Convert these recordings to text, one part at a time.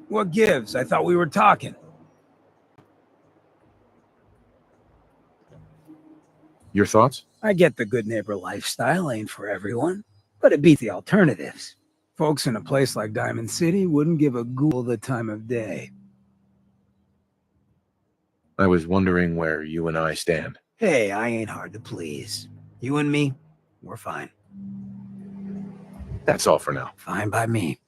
What gives? I thought we were talking. Your thoughts? I get the good neighbor lifestyle ain't for everyone, but it beats the alternatives. Folks in a place like Diamond City wouldn't give a ghoul the time of day. I was wondering where you and I stand. Hey, I ain't hard to please. You and me, we're fine. That's all for now. Fine by me.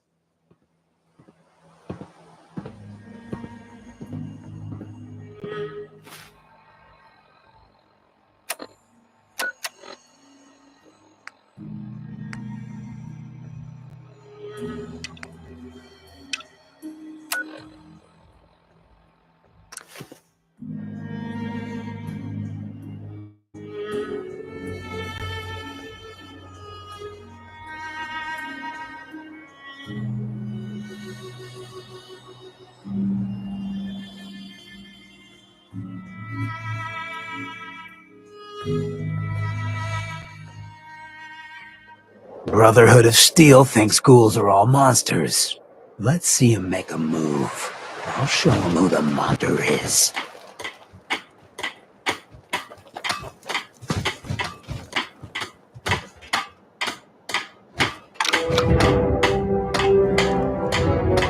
Brotherhood of Steel thinks ghouls are all monsters. Let's see him make a move. I'll show him who the monster is.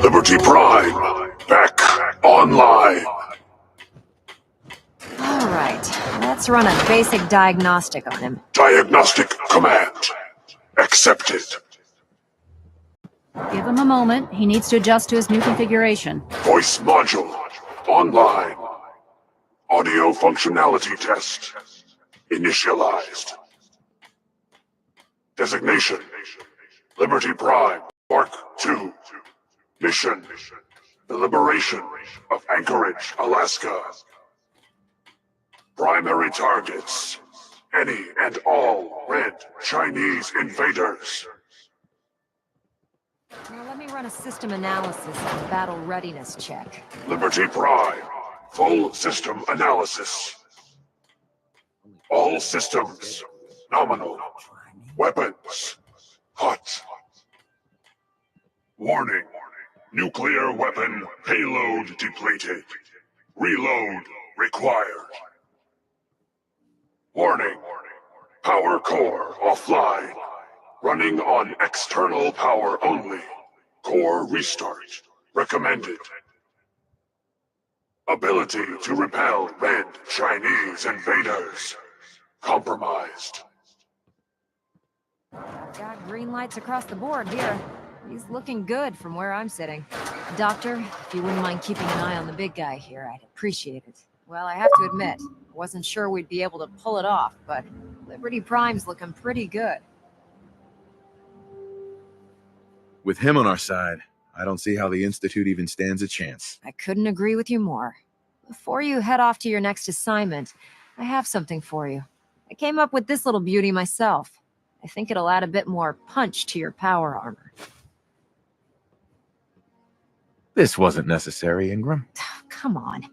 Liberty Prime, back online. Alright, let's run a basic diagnostic on him. Diagnostic command accepted. Give him a moment. He needs to adjust to his new configuration. Voice module online. Audio functionality test initialized. Designation: Liberty Prime, Mark II. Mission: the liberation of Anchorage, Alaska. Primary targets: any and all red Chinese invaders. Now let me run a system analysis and battle readiness check. Liberty Prime, full system analysis. All systems nominal. Weapons hot. Warning: nuclear weapon payload depleted. Reload required. Warning: power core offline. Running on external power only. Core restart recommended. Ability to repel red Chinese invaders compromised. Got green lights across the board here. He's looking good from where I'm sitting. Doctor, if you wouldn't mind keeping an eye on the big guy here, I'd appreciate it. Well, I have to admit, I wasn't sure we'd be able to pull it off, but Liberty Prime's looking pretty good. With him on our side, I don't see how the Institute even stands a chance. I couldn't agree with you more. Before you head off to your next assignment, I have something for you. I came up with this little beauty myself. I think it'll add a bit more punch to your power armor. This wasn't necessary, Ingram. Come on.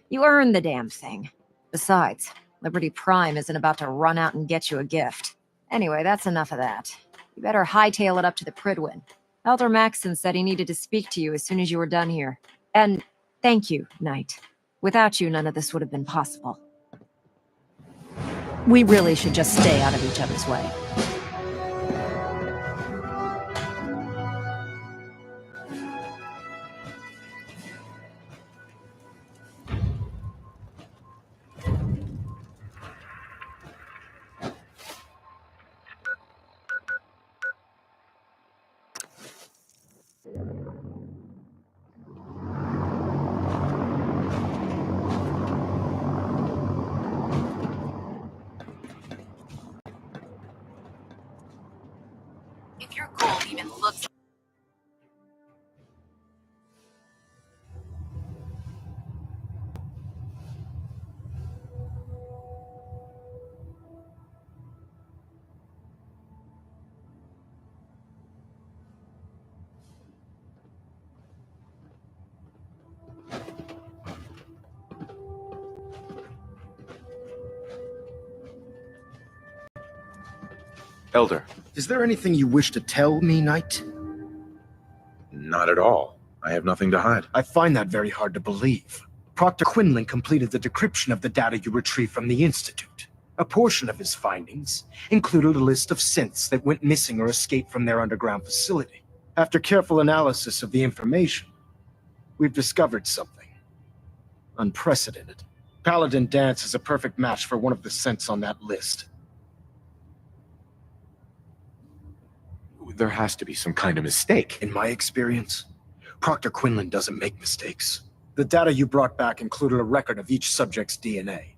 You earned the damn thing. Besides, Liberty Prime isn't about to run out and get you a gift. Anyway, that's enough of that. You better hightail it up to the Pridwin. Elder Maxson said he needed to speak to you as soon as you were done here. And thank you, Knight. Without you, none of this would have been possible. We really should just stay out of each other's way. If your goal even looks Elder. Is there anything you wish to tell me, Knight? Not at all. I have nothing to hide. I find that very hard to believe. Proctor Quinlan completed the decryption of the data you retrieved from the Institute. A portion of his findings included a list of synths that went missing or escaped from their underground facility. After careful analysis of the information, we've discovered something unprecedented. Paladin Dance is a perfect match for one of the synths on that list. There has to be some kind of mistake. In my experience, Proctor Quinlan doesn't make mistakes. The data you brought back included a record of each subject's DNA.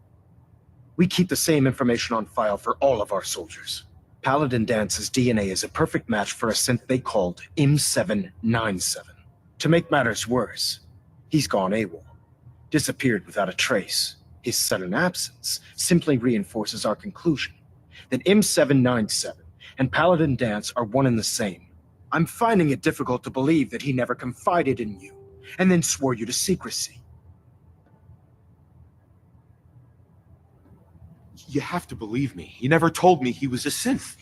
We keep the same information on file for all of our soldiers. Paladin Dance's DNA is a perfect match for a synth they called M797. To make matters worse, he's gone AWOL, disappeared without a trace. His sudden absence simply reinforces our conclusion that M797 and Paladin Dance are one and the same. I'm finding it difficult to believe that he never confided in you and then swore you to secrecy. You have to believe me. He never told me he was a synth.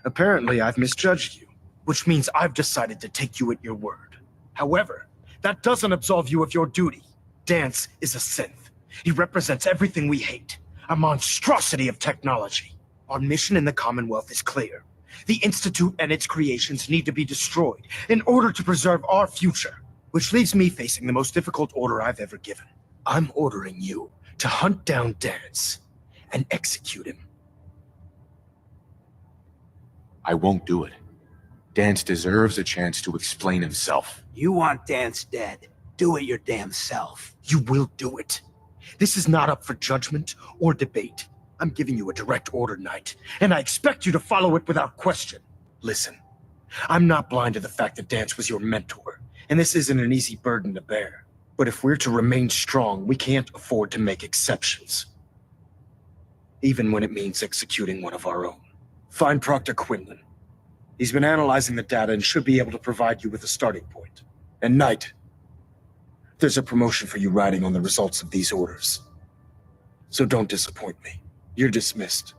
Apparently, I've misjudged you, which means I've decided to take you at your word. However, that doesn't absolve you of your duty. Dance is a synth. He represents everything we hate, a monstrosity of technology. Our mission in the Commonwealth is clear. The Institute and its creations need to be destroyed in order to preserve our future, which leaves me facing the most difficult order I've ever given. I'm ordering you to hunt down Dance and execute him. I won't do it. Dance deserves a chance to explain himself. You want Dance dead. Do it your damn self. You will do it. This is not up for judgment or debate. I'm giving you a direct order, Knight, and I expect you to follow it without question. Listen, I'm not blind to the fact that Dance was your mentor, and this isn't an easy burden to bear. But if we're to remain strong, we can't afford to make exceptions. Even when it means executing one of our own. Find Proctor Quinlan. He's been analyzing the data and should be able to provide you with a starting point. And Knight, there's a promotion for you riding on the results of these orders. So don't disappoint me. You're dismissed.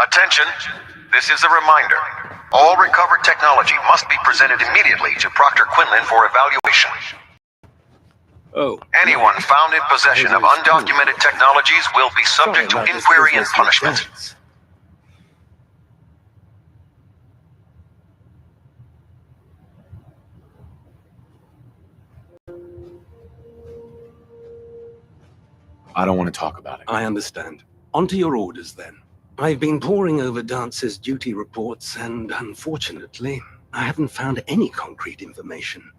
Attention, this is a reminder. All recovered technology must be presented immediately to Proctor Quinlan for evaluation. Oh. Anyone found in possession of undocumented technologies will be subject to inquiry and punishment. I don't want to talk about it. I understand. On to your orders, then. I've been poring over Dance's duty reports, and unfortunately, I haven't found any concrete information.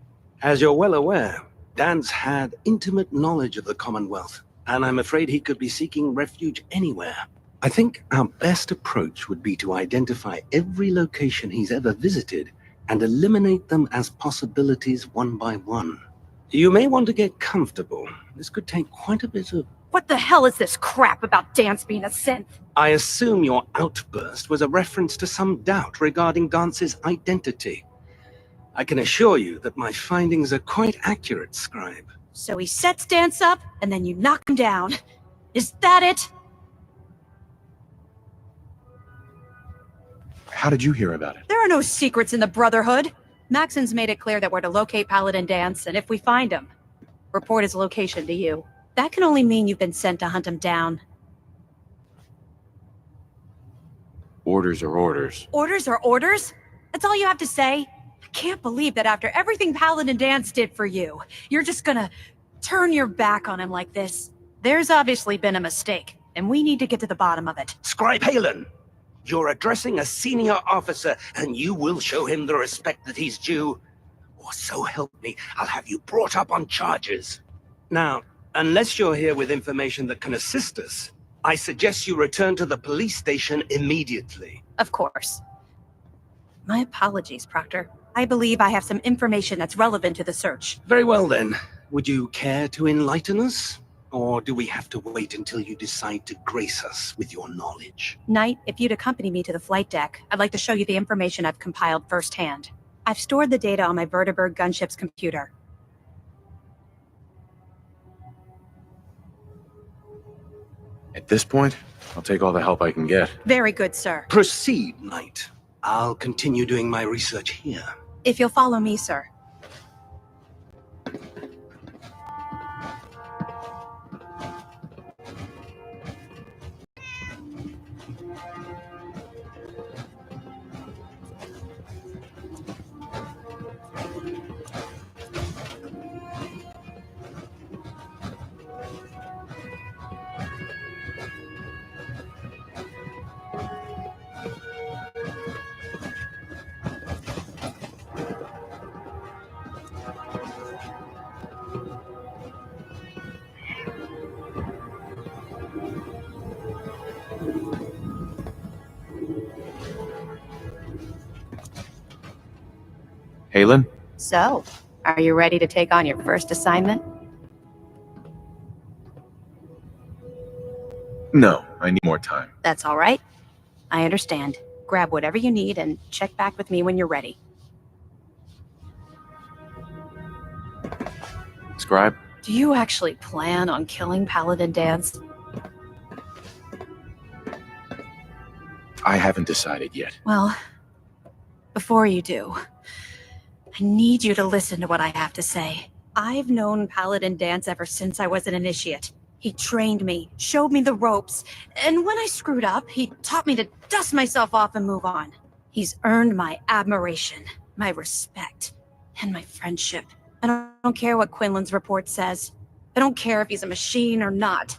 As you're well aware, Dance had intimate knowledge of the Commonwealth, and I'm afraid he could be seeking refuge anywhere. I think our best approach would be to identify every location he's ever visited and eliminate them as possibilities one by one. You may want to get comfortable. This could take quite a bit of... What the hell is this crap about Dance being a synth? I assume your outburst was a reference to some doubt regarding Dance's identity. I can assure you that my findings are quite accurate, Scribe. So he sets Dance up, and then you knock him down. Is that it? How did you hear about it? There are no secrets in the Brotherhood. Maxon's made it clear that we're to locate Paladin Dance, and if we find him, report his location to you. That can only mean you've been sent to hunt him down. Orders are orders. Orders are orders? That's all you have to say? I can't believe that after everything Paladin Dance did for you, you're just gonna turn your back on him like this. There's obviously been a mistake, and we need to get to the bottom of it. Scribe Halen, you're addressing a senior officer, and you will show him the respect that he's due. Or so help me, I'll have you brought up on charges. Now, unless you're here with information that can assist us, I suggest you return to the police station immediately. Of course. My apologies, Proctor. I believe I have some information that's relevant to the search. Very well then. Would you care to enlighten us? Or do we have to wait until you decide to grace us with your knowledge? Knight, if you'd accompany me to the flight deck, I'd like to show you the information I've compiled firsthand. I've stored the data on my Vertibird gunship's computer. At this point, I'll take all the help I can get. Very good, sir. Proceed, Knight. I'll continue doing my research here. If you'll follow me, sir. Halen? So, are you ready to take on your first assignment? No, I need more time. That's all right. I understand. Grab whatever you need and check back with me when you're ready. Scribe? Do you actually plan on killing Paladin Dance? I haven't decided yet. Well, before you do, I need you to listen to what I have to say. I've known Paladin Dance ever since I was an initiate. He trained me, showed me the ropes, and when I screwed up, he taught me to dust myself off and move on. He's earned my admiration, my respect, and my friendship. I don't care what Quinlan's report says. I don't care if he's a machine or not.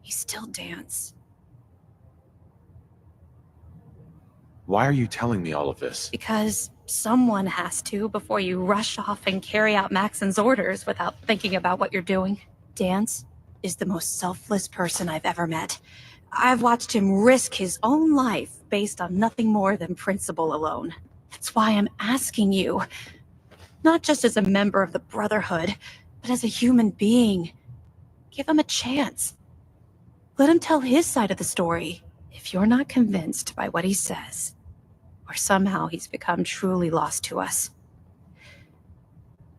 He's still Dance. Why are you telling me all of this? Because someone has to before you rush off and carry out Maxon's orders without thinking about what you're doing. Dance is the most selfless person I've ever met. I've watched him risk his own life based on nothing more than principle alone. That's why I'm asking you, not just as a member of the Brotherhood, but as a human being. Give him a chance. Let him tell his side of the story. If you're not convinced by what he says, or somehow he's become truly lost to us,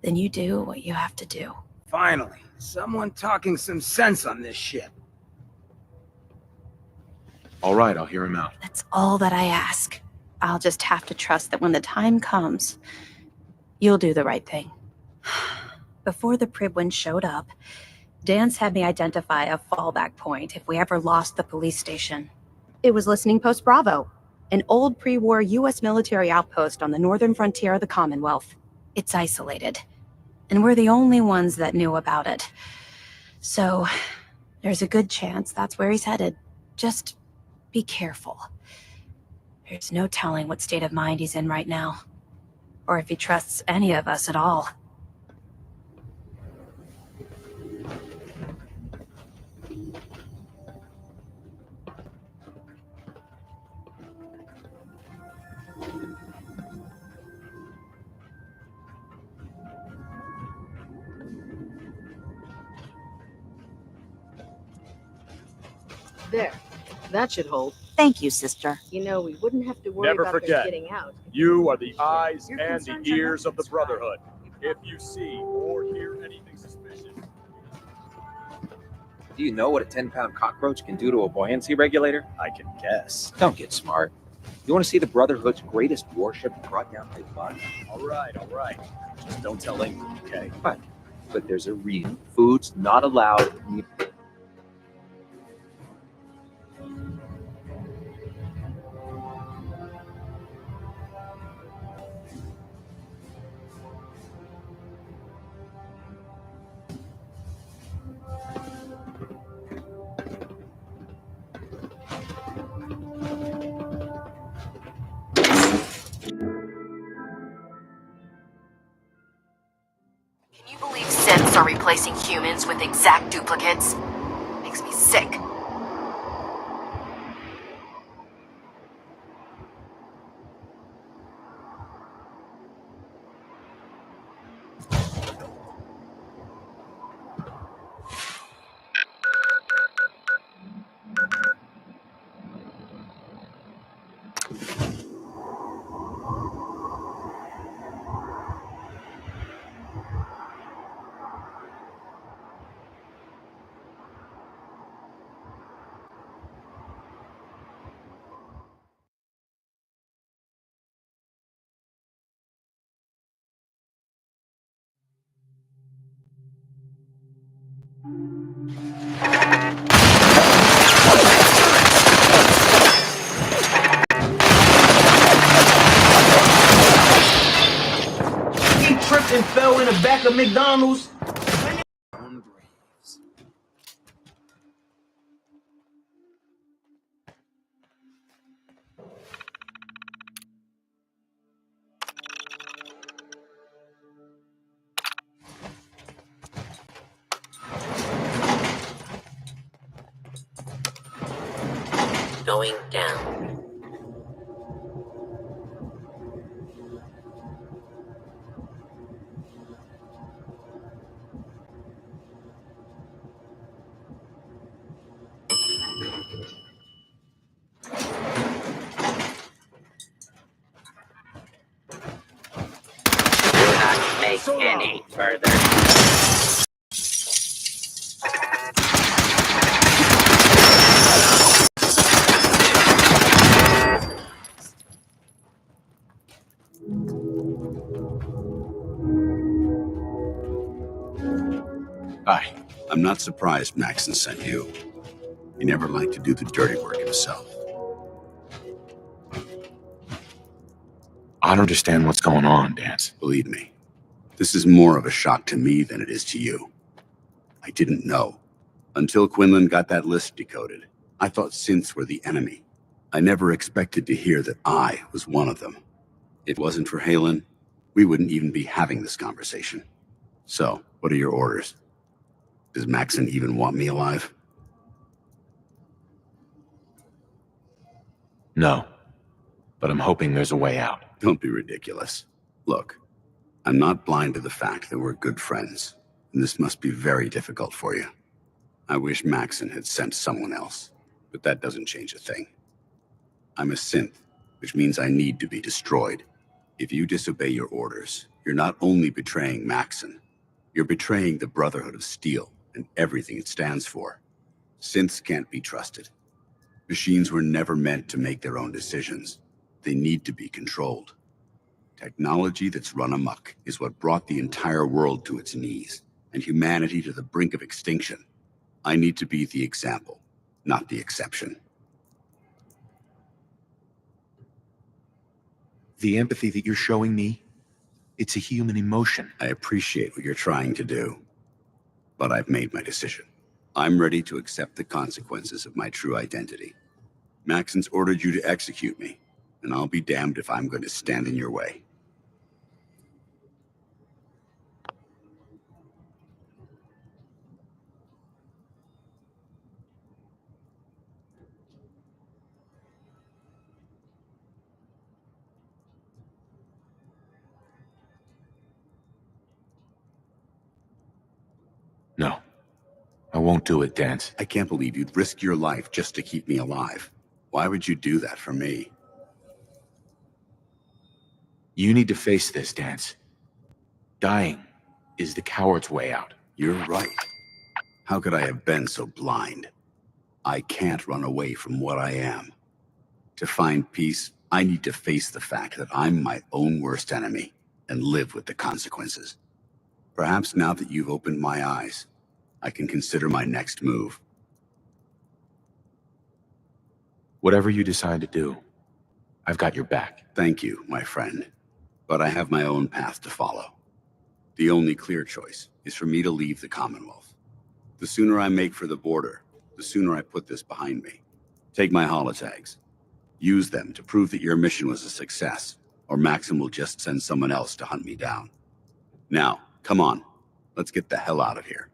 then you do what you have to do. Finally, someone talking some sense on this ship. All right, I'll hear him out. That's all that I ask. I'll just have to trust that when the time comes, you'll do the right thing. Before the Pribwin showed up, Dance had me identify a fallback point if we ever lost the police station. It was Listening Post Bravo, an old pre-war U.S. military outpost on the northern frontier of the Commonwealth. It's isolated, and we're the only ones that knew about it. So, there's a good chance that's where he's headed. Just be careful. There's no telling what state of mind he's in right now, or if he trusts any of us at all. There. That should hold. Thank you, sister. You know, we wouldn't have to worry Never about forget, them getting out. You are the eyes Your and the concerns are ears of the nothing, Brotherhood. If you see or hear anything suspicious... Do you know what a 10-pound cockroach can do to a buoyancy regulator? I can guess. Don't get smart. You want to see the Brotherhood's greatest warship brought down by fun? All right. Just don't tell anyone, okay? Fine. But there's a reason. Food's not allowed. Can you believe synths are replacing humans with exact duplicates? Makes me sick. pack of McDonald's? Going down. Do not make any further. Hi. I'm not surprised Maxon sent you. He never liked to do the dirty work himself. I don't understand what's going on, Dance. Believe me, this is more of a shock to me than it is to you. I didn't know. Until Quinlan got that list decoded, I thought synths were the enemy. I never expected to hear that I was one of them. If it wasn't for Halen, we wouldn't even be having this conversation. So, what are your orders? Does Maxon even want me alive? No. But I'm hoping there's a way out. Don't be ridiculous. Look, I'm not blind to the fact that we're good friends, and this must be very difficult for you. I wish Maxon had sent someone else, but that doesn't change a thing. I'm a synth, which means I need to be destroyed. If you disobey your orders, you're not only betraying Maxon, you're betraying the Brotherhood of Steel and everything it stands for. Synths can't be trusted. Machines were never meant to make their own decisions. They need to be controlled. Technology that's run amok is what brought the entire world to its knees, and humanity to the brink of extinction. I need to be the example, not the exception. The empathy that you're showing me, it's a human emotion. I appreciate what you're trying to do, but I've made my decision. I'm ready to accept the consequences of my true identity. Maxon's ordered you to execute me, and I'll be damned if I'm going to stand in your way. No. I won't do it, Dance. I can't believe you'd risk your life just to keep me alive. Why would you do that for me? You need to face this, Dance. Dying is the coward's way out. You're right. How could I have been so blind? I can't run away from what I am. To find peace, I need to face the fact that I'm my own worst enemy and live with the consequences. Perhaps now that you've opened my eyes, I can consider my next move. Whatever you decide to do, I've got your back. Thank you, my friend. But I have my own path to follow. The only clear choice is for me to leave the Commonwealth. The sooner I make for the border, the sooner I put this behind me. Take my holotags. Use them to prove that your mission was a success, or Maxim will just send someone else to hunt me down. Now, come on. Let's get the hell out of here.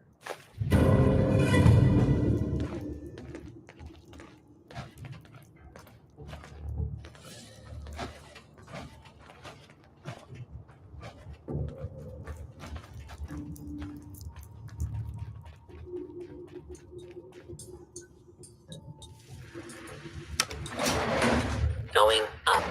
Going up.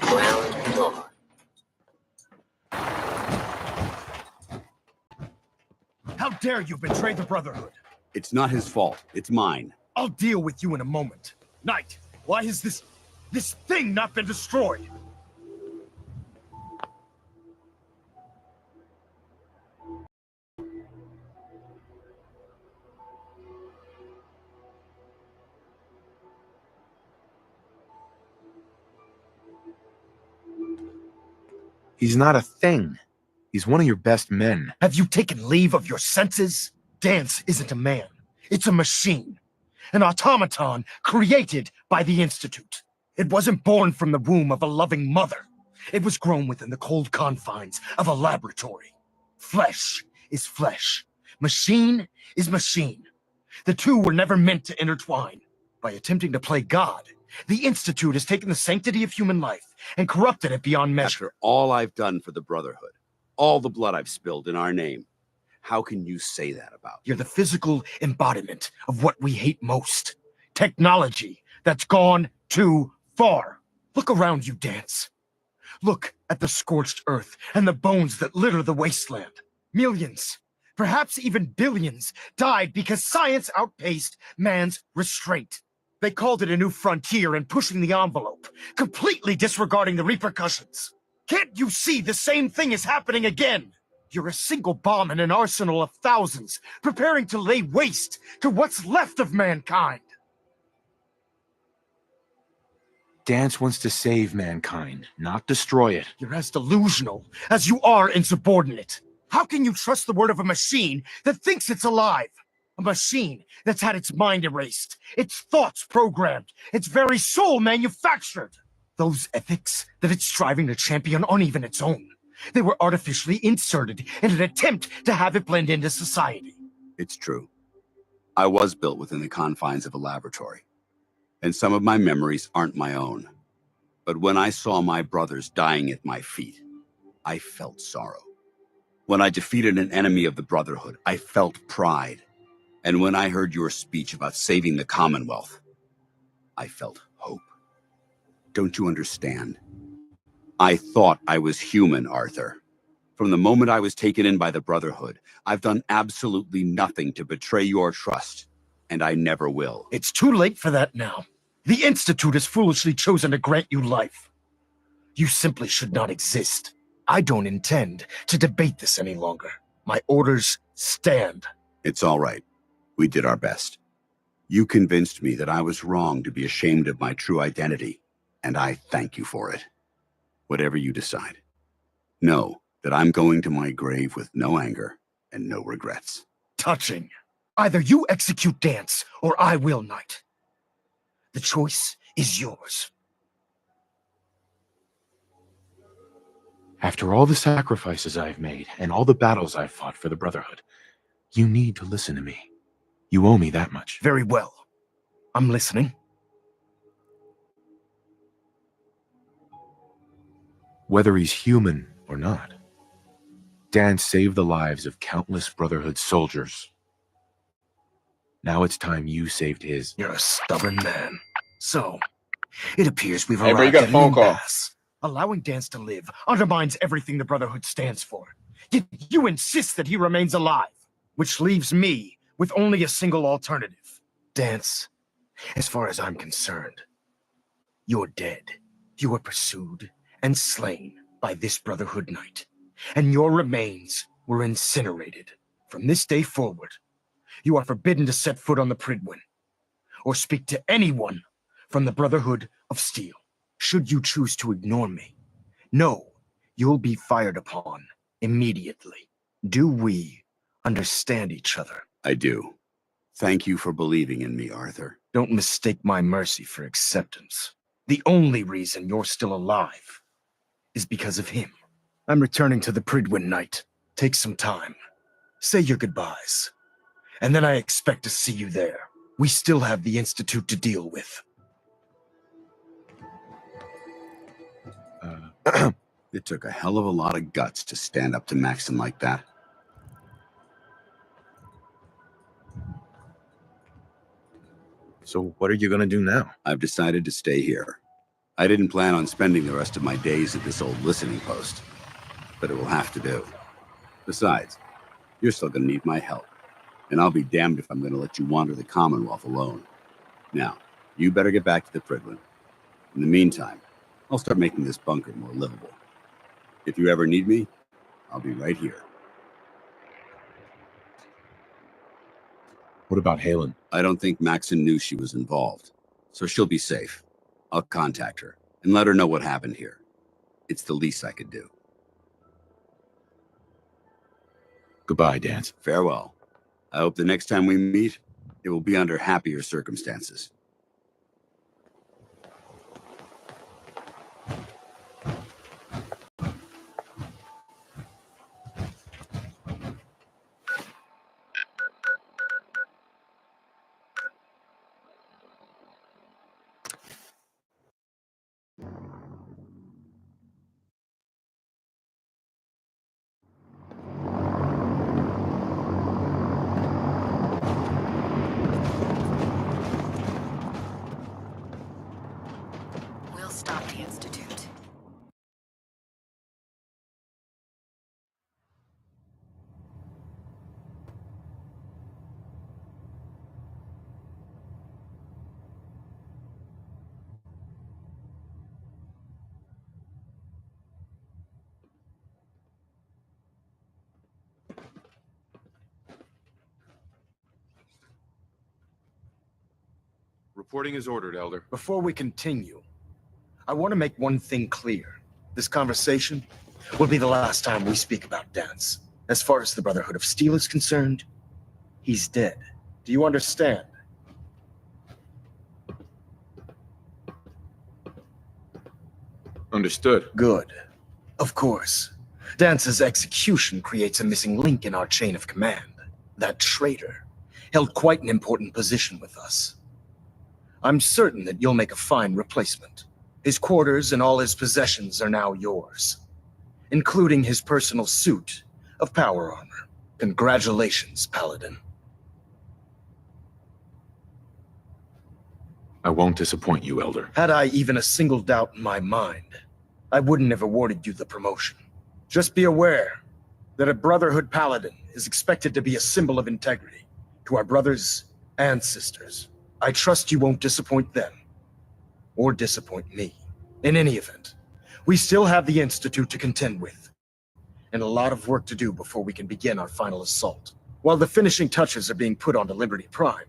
Ground floor. How dare you betray the Brotherhood? It's not his fault. It's mine. I'll deal with you in a moment. Knight, why has this thing not been destroyed? He's not a thing. He's one of your best men. Have you taken leave of your senses? Dance isn't a man. It's a machine. An automaton created by the Institute. It wasn't born from the womb of a loving mother. It was grown within the cold confines of a laboratory. Flesh is flesh. Machine is machine. The two were never meant to intertwine. By attempting to play God, the Institute has taken the sanctity of human life and corrupted it beyond measure. After all I've done for the Brotherhood, all the blood I've spilled in our name, how can you say that about me? You're the physical embodiment of what we hate most. Technology that's gone too far. Look around you, Dance. Look at the scorched earth and the bones that litter the wasteland. Millions, perhaps even billions, died because science outpaced man's restraint. They called it a new frontier and pushing the envelope, completely disregarding the repercussions. Can't you see the same thing is happening again? You're a single bomb in an arsenal of thousands, preparing to lay waste to what's left of mankind. Dance wants to save mankind, not destroy it. You're as delusional as you are insubordinate. How can you trust the word of a machine that thinks it's alive? A machine that's had its mind erased, its thoughts programmed, its very soul manufactured. Those ethics that it's striving to champion aren't even its own. They were artificially inserted in an attempt to have it blend into society. It's true. I was built within the confines of a laboratory, and some of my memories aren't my own. But when I saw my brothers dying at my feet, I felt sorrow. When I defeated an enemy of the Brotherhood, I felt pride. And when I heard your speech about saving the Commonwealth, I felt hope. Don't you understand? I thought I was human, Arthur. From the moment I was taken in by the Brotherhood, I've done absolutely nothing to betray your trust, and I never will. It's too late for that now. The Institute has foolishly chosen to grant you life. You simply should not exist. I don't intend to debate this any longer. My orders stand. It's all right. We did our best. You convinced me that I was wrong to be ashamed of my true identity, and I thank you for it. Whatever you decide, know that I'm going to my grave with no anger and no regrets. Touching. Either you execute Dance, or I will, Knight. The choice is yours. After all the sacrifices I've made and all the battles I've fought for the Brotherhood, you need to listen to me. You owe me that much. Very well. I'm listening. Whether he's human or not, Dan saved the lives of countless Brotherhood soldiers. Now it's time you saved his. You're a stubborn man. So, it appears we've Hey, bro, you arrived got a at an phone call. impasse. Allowing Dance to live undermines everything the Brotherhood stands for. Yet you insist that he remains alive, which leaves me with only a single alternative. Dance, as far as I'm concerned, you're dead. You were pursued and slain by this Brotherhood Knight, and your remains were incinerated. From this day forward, you are forbidden to set foot on the Pridwin, or speak to anyone from the Brotherhood of Steel. Should you choose to ignore me, know you'll be fired upon immediately. Do we understand each other? I do. Thank you for believing in me, Arthur. Don't mistake my mercy for acceptance. The only reason you're still alive is because of him. I'm returning to the Pridwin Knight. Take some time. Say your goodbyes. And then I expect to see you there. We still have the Institute to deal with. It took a hell of a lot of guts to stand up to Maxon like that. So what are you gonna do now? I've decided to stay here. I didn't plan on spending the rest of my days at this old listening post, but it will have to do. Besides, you're still gonna need my help, and I'll be damned if I'm gonna let you wander the Commonwealth alone. Now, you better get back to the Pridwin. In the meantime, I'll start making this bunker more livable. If you ever need me, I'll be right here. What about Halen? I don't think Maxon knew she was involved, so she'll be safe. I'll contact her and let her know what happened here. It's the least I could do. Goodbye, Dance. Farewell. I hope the next time we meet, it will be under happier circumstances. We'll stop the Institute. Reporting is ordered, Elder. Before we continue, I want to make one thing clear. This conversation will be the last time we speak about Dance. As far as the Brotherhood of Steel is concerned, he's dead. Do you understand? Understood. Good. Of course. Dance's execution creates a missing link in our chain of command. That traitor held quite an important position with us. I'm certain that you'll make a fine replacement. His quarters and all his possessions are now yours, including his personal suit of power armor. Congratulations, Paladin. I won't disappoint you, Elder. Had I even a single doubt in my mind, I wouldn't have awarded you the promotion. Just be aware that a Brotherhood Paladin is expected to be a symbol of integrity to our brothers and sisters. I trust you won't disappoint them, or disappoint me. In any event, we still have the Institute to contend with, and a lot of work to do before we can begin our final assault. While the finishing touches are being put onto Liberty Prime,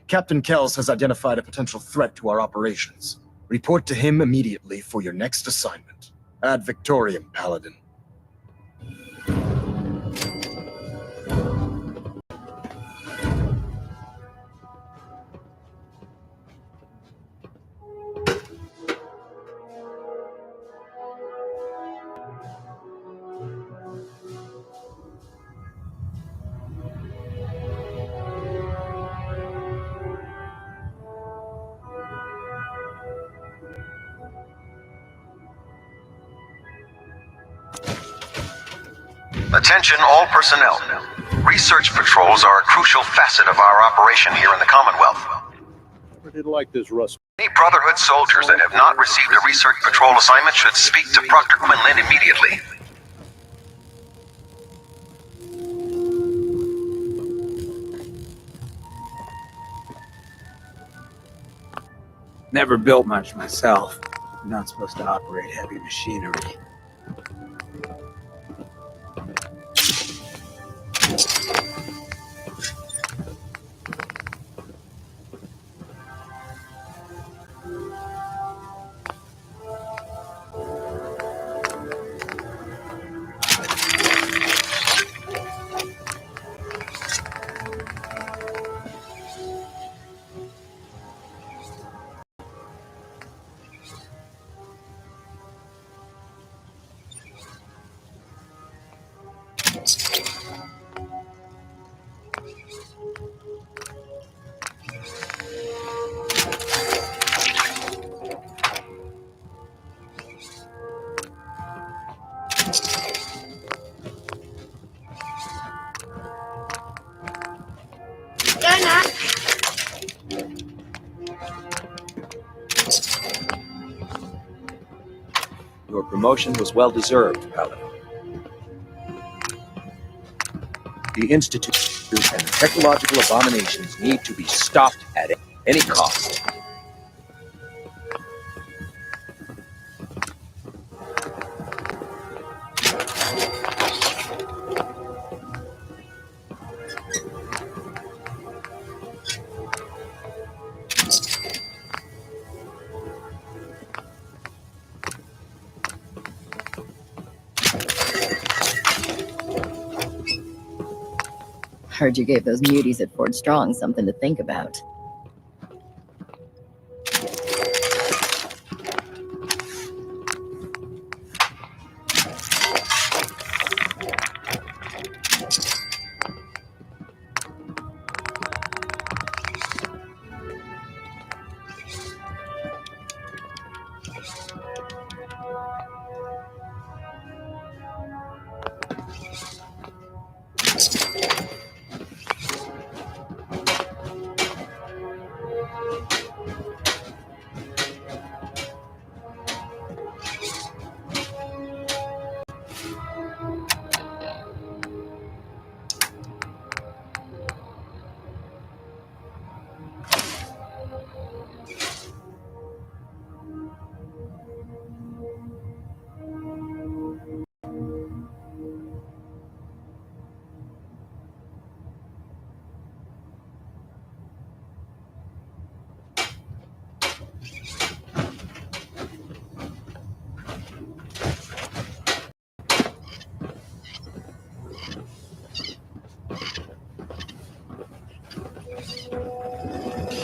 Captain Kells has identified a potential threat to our operations. Report to him immediately for your next assignment. Ad Victoriam, Paladin. Attention all personnel. Research patrols are a crucial facet of our operation here in the Commonwealth. Never did like this, Russ. Any Brotherhood soldiers that have not received a research patrol assignment should speak to Proctor Quinlan immediately. Never built much myself. I'm not supposed to operate heavy machinery. Your promotion was well deserved, Paladin. The Institute and the technological abominations need to be stopped at any cost. Heard you gave those muties at Fort Strong something to think about.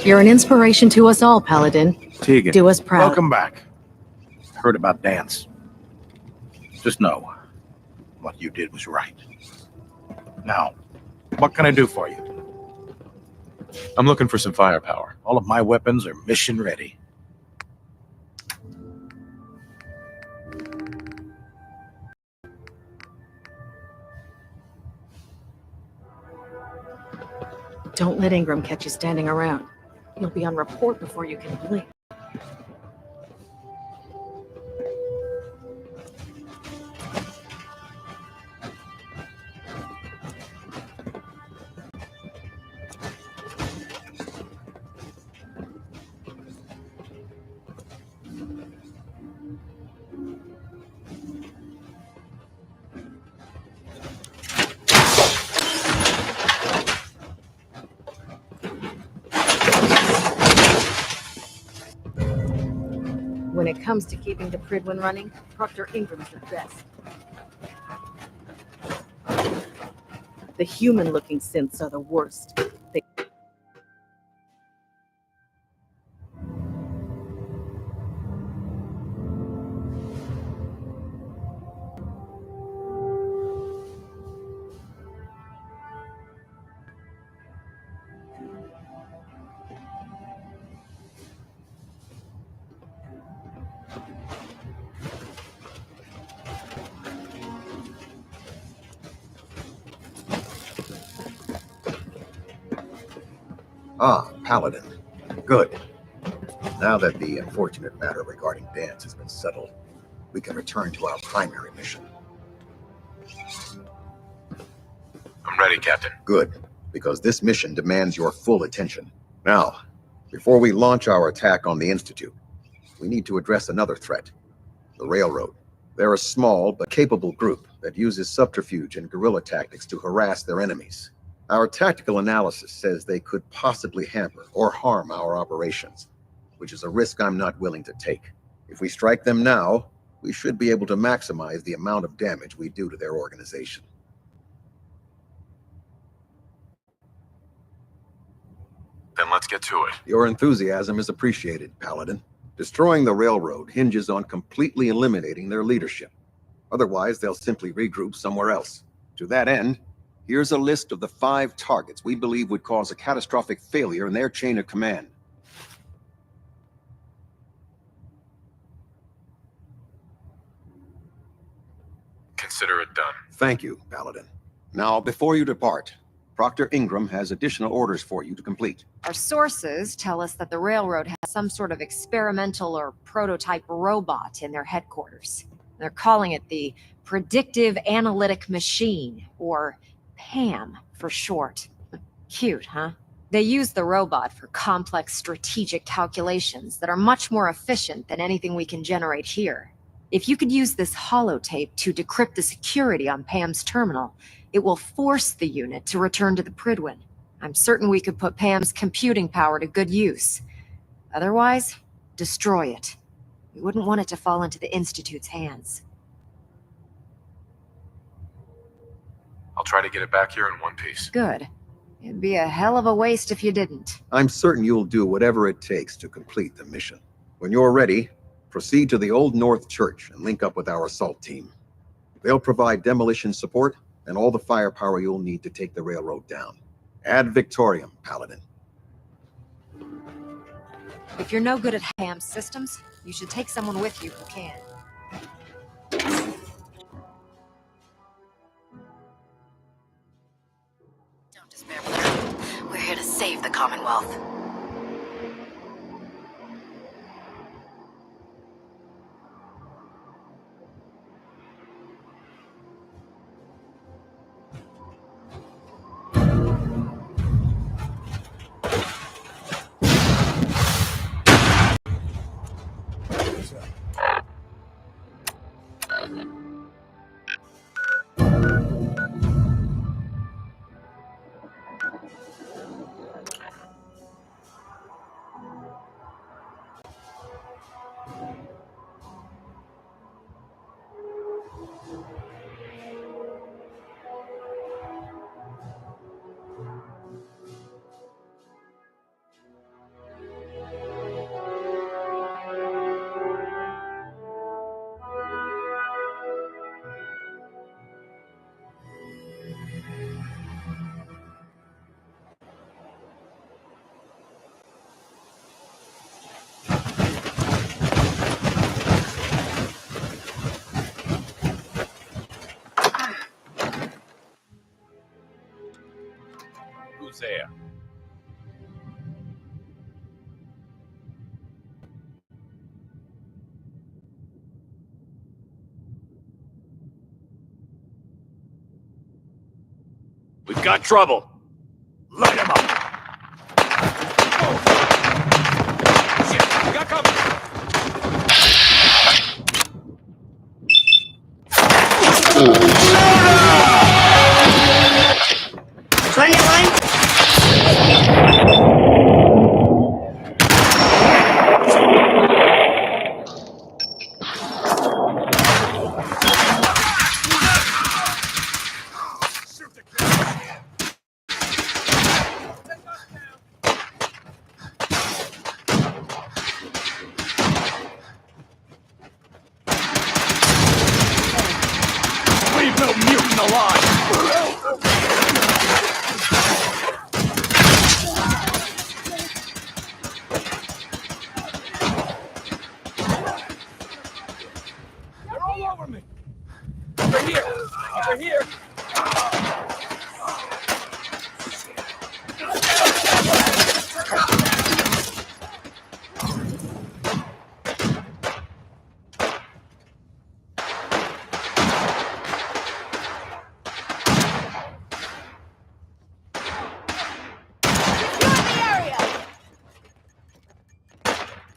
You're an inspiration to us all, Paladin. Tegan, Do us proud. welcome back. Heard about dance. Just know, what you did was right. Now, what can I do for you? I'm looking for some firepower. All of my weapons are mission ready. Don't let Ingram catch you standing around. You'll be on report before you can blink. When it comes to keeping the Pridwin running, Proctor Ingram's the best. The human-looking synths are the worst. They Ah, Paladin. Good. Now that the unfortunate matter regarding Dance has been settled, we can return to our primary mission. I'm ready, Captain. Good, because this mission demands your full attention. Now, before we launch our attack on the Institute, we need to address another threat, the Railroad. They're a small but capable group that uses subterfuge and guerrilla tactics to harass their enemies. Our tactical analysis says they could possibly hamper or harm our operations, which is a risk I'm not willing to take. If we strike them now, we should be able to maximize the amount of damage we do to their organization. Then let's get to it. Your enthusiasm is appreciated, Paladin. Destroying the Railroad hinges on completely eliminating their leadership. Otherwise, they'll simply regroup somewhere else. To that end, here's a list of the 5 targets we believe would cause a catastrophic failure in their chain of command. Consider it done. Thank you, Paladin. Now, before you depart, Proctor Ingram has additional orders for you to complete. Our sources tell us that the Railroad has some sort of experimental or prototype robot in their headquarters. They're calling it the Predictive Analytic Machine, or PAM for short. Cute, huh? They use the robot for complex strategic calculations that are much more efficient than anything we can generate here. If you could use this holotape to decrypt the security on Pam's terminal, it will force the unit to return to the Pridwin. I'm certain we could put Pam's computing power to good use. Otherwise, destroy it. We wouldn't want it to fall into the Institute's hands. I'll try to get it back here in one piece. Good. It'd be a hell of a waste if you didn't. I'm certain you'll do whatever it takes to complete the mission. When you're ready, proceed to the Old North Church and link up with our assault team. They'll provide demolition support and all the firepower you'll need to take the railroad down. Ad Victoriam, Paladin. If you're no good at ham systems, you should take someone with you who can. Don't despair, brother. We're here to save the Commonwealth. Who's there? We've got trouble. Light him up. Shit, we got cover. Rebuild mutant alive. They're all over me. Over here. Over here.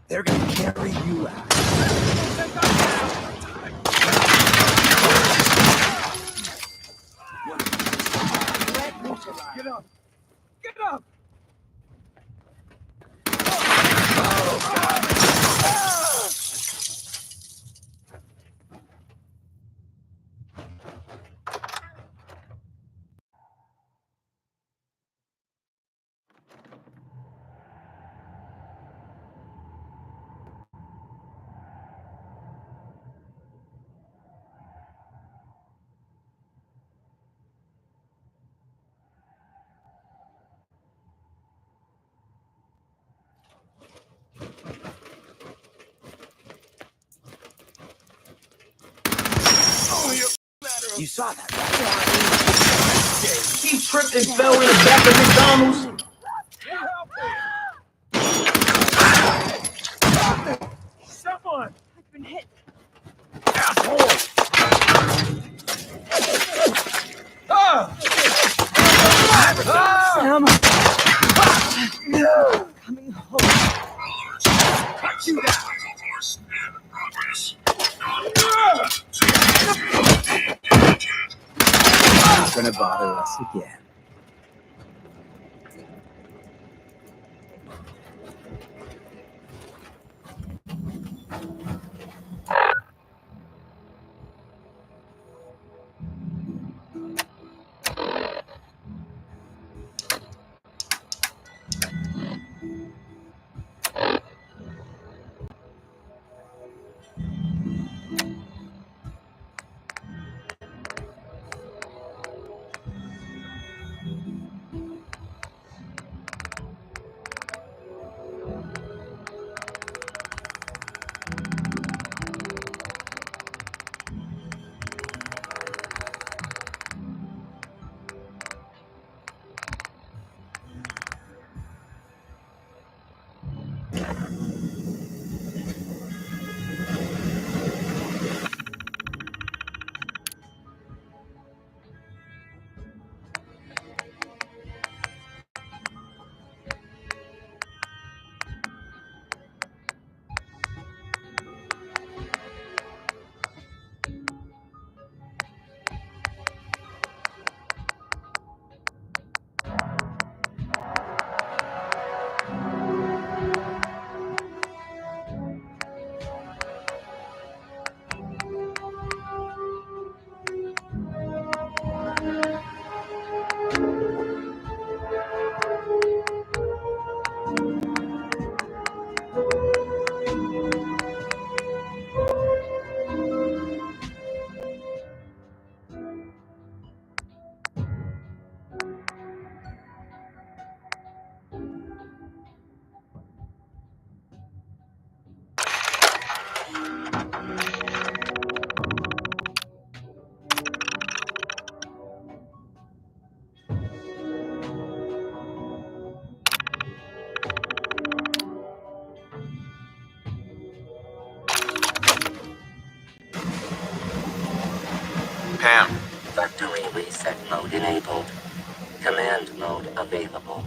They're gonna carry you out. Get up! Get up! You saw that, right? He tripped and fell in the back of McDonald's. Someone! I've been hit. Asshole! Sam! No! Coming home. Cut you down! Not gonna bother us again. disabled. Command mode available.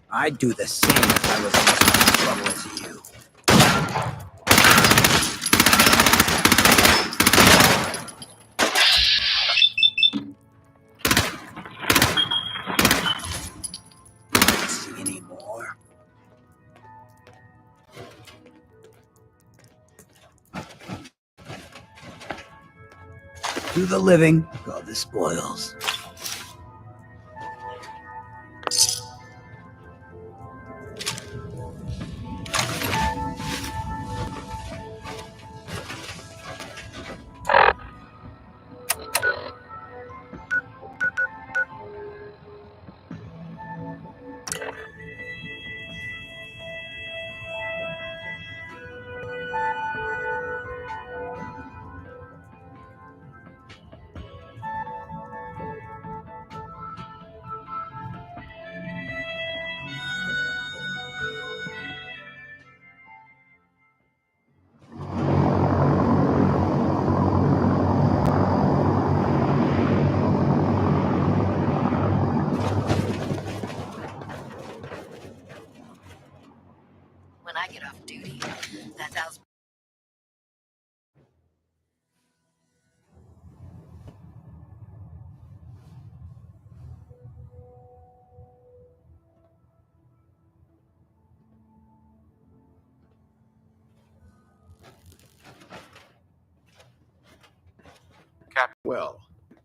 I'd do the same if I was in as much trouble as you. See any more? Do the living, God the spoils. When I get off duty, that's how. Well,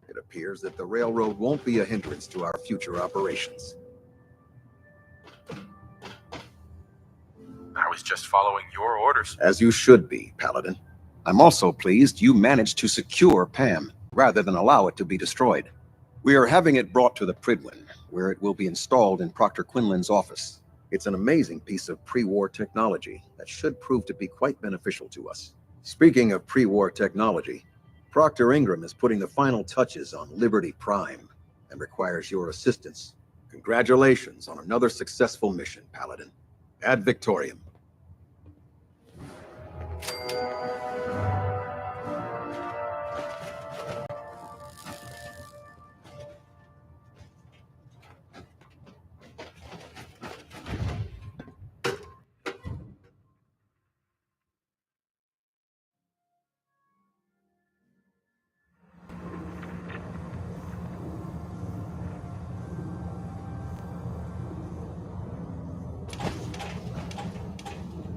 it appears that the railroad won't be a hindrance to our future operations. I was just following your orders. As you should be, Paladin. I'm also pleased you managed to secure Pam, rather than allow it to be destroyed. We are having it brought to the Pridwin, where it will be installed in Proctor Quinlan's office. It's an amazing piece of pre-war technology that should prove to be quite beneficial to us. Speaking of pre-war technology, Proctor Ingram is putting the final touches on Liberty Prime and requires your assistance. Congratulations on another successful mission, Paladin. Ad Victoriam.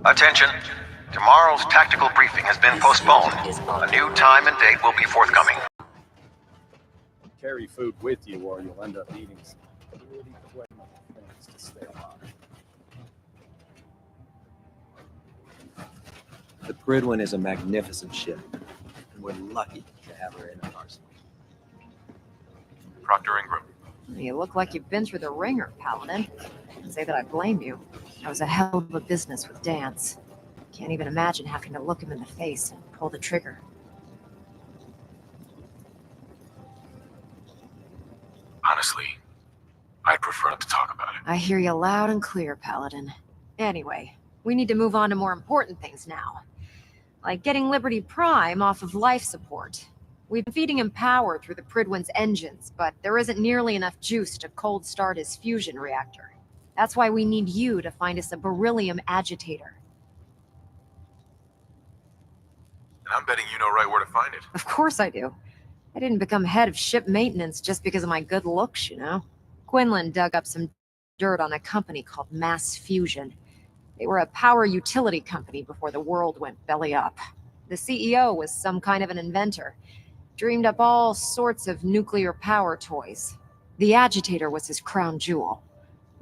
Attention. Tomorrow's tactical briefing has been postponed. A new time and date will be forthcoming. Carry food with you or you'll end up eating some pretty questionable things to stay alive. The Pridwin is a magnificent ship, and we're lucky to have her in our arsenal. Proctor Ingram. You look like you've been through the ringer, Paladin. Can't say that I blame you. That was a hell of a business with Dance. Can't even imagine having to look him in the face and pull the trigger. Honestly, I'd prefer not to talk about it. I hear you loud and clear, Paladin. Anyway, we need to move on to more important things now. Like getting Liberty Prime off of life support. We've been feeding him power through the Pridwin's engines, but there isn't nearly enough juice to cold start his fusion reactor. That's why we need you to find us a beryllium agitator. And I'm betting you know right where to find it. Of course I do. I didn't become head of ship maintenance just because of my good looks, you know? Quinlan dug up some dirt on a company called Mass Fusion. They were a power utility company before the world went belly up. The CEO was some kind of an inventor. Dreamed up all sorts of nuclear power toys. The agitator was his crown jewel.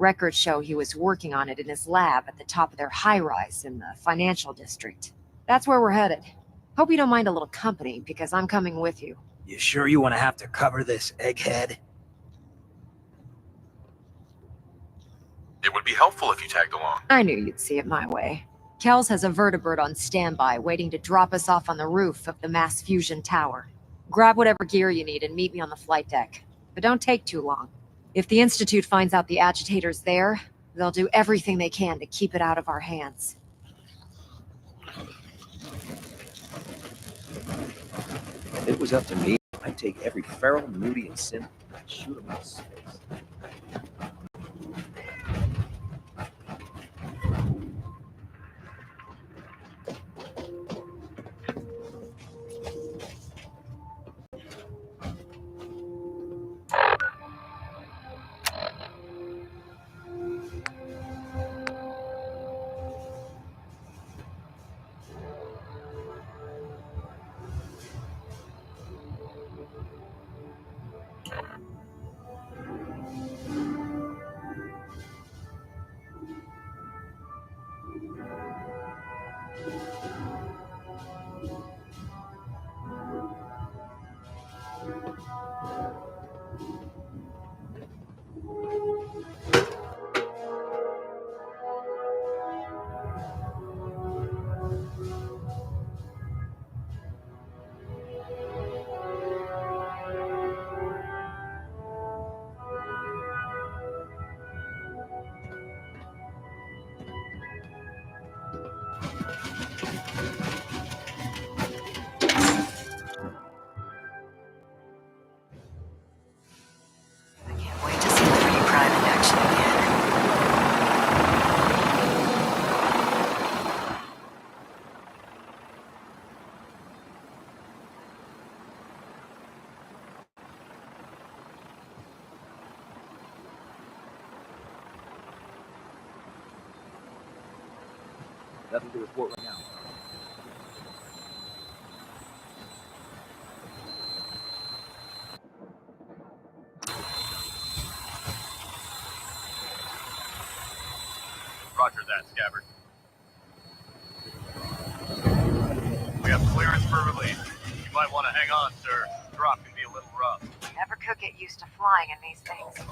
Records show he was working on it in his lab at the top of their high-rise in the financial district. That's where we're headed. Hope you don't mind a little company, because I'm coming with you. You sure you want to have to cover this, egghead? It would be helpful if you tagged along. I knew you'd see it my way. Kells has a vertibird on standby, waiting to drop us off on the roof of the mass fusion tower. Grab whatever gear you need and meet me on the flight deck. But don't take too long. If the Institute finds out the agitator's there, they'll do everything they can to keep it out of our hands. If it was up to me, I'd take every feral, moody, and simp and shoot him out of space. Nothing to report right now. Roger that, Scabbard. We have clearance for release. You might want to hang on, sir. Drop can be a little rough. Never could get used to flying in these things.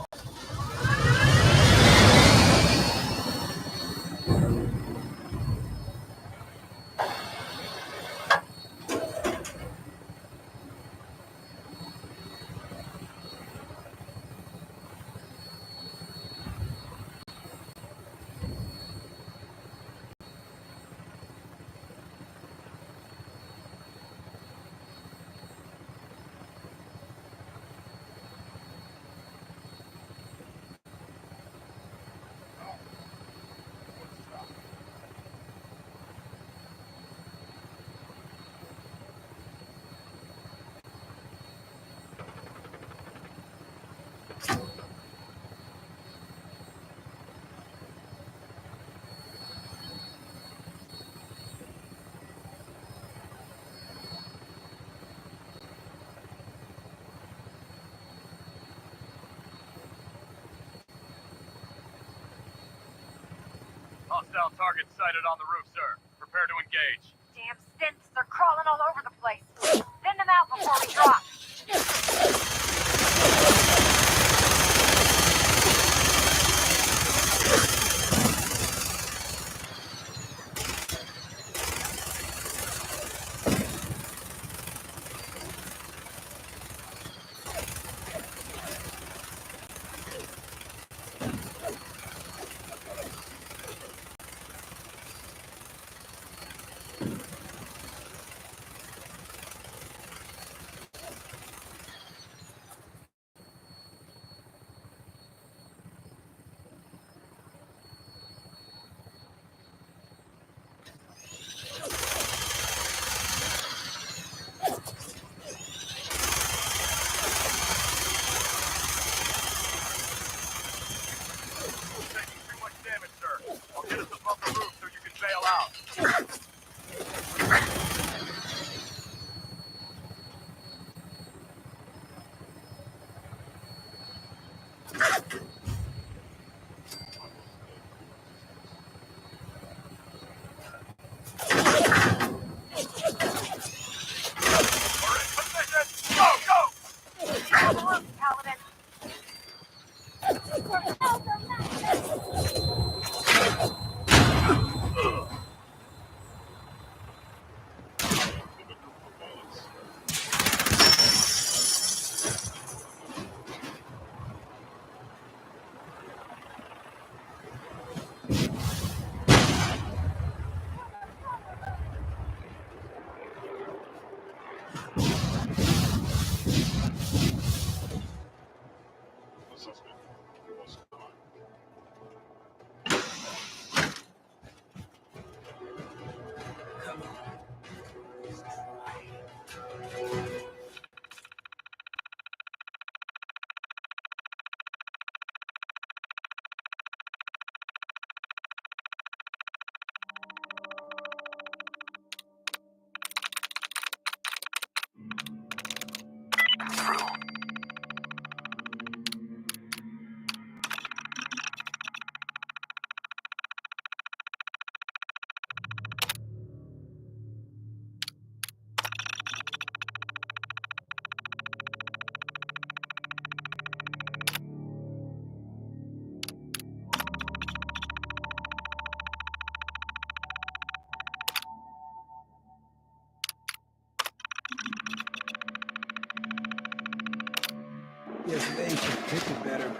Hostile target sighted on the roof, sir. Prepare to engage. Damn synths, they're crawling all over the place. Thin them out before we drop.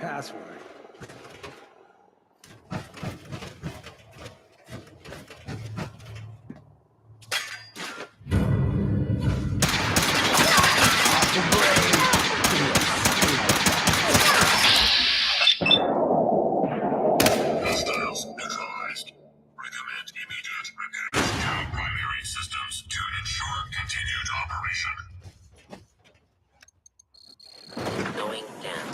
password. Hostiles neutralized. Recommend immediate repair to primary systems to ensure continued operation. Going down.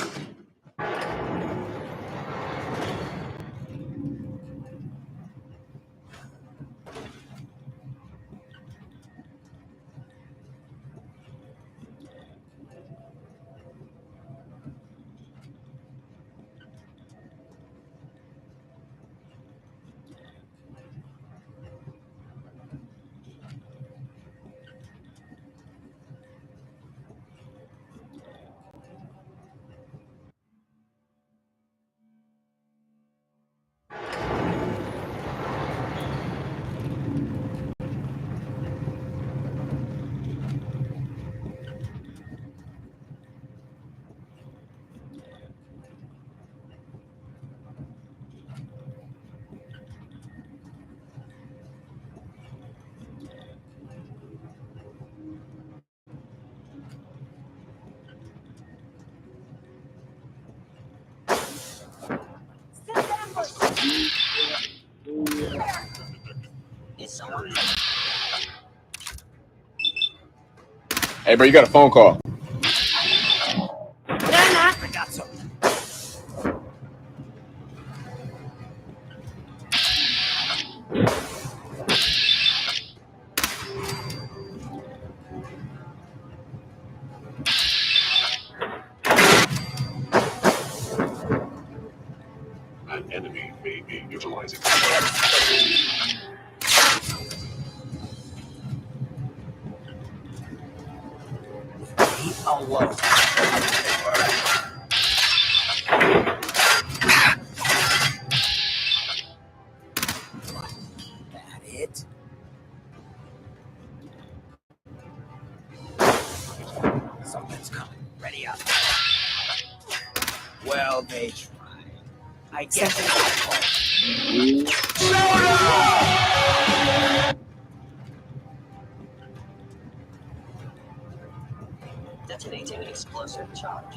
Is someone? Hey, bro, you got a phone call. I got something. An enemy may be utilizing. Leave alone. That it? Something's coming. Ready up. Well, they tried. I guess it's Detonating explosive charge.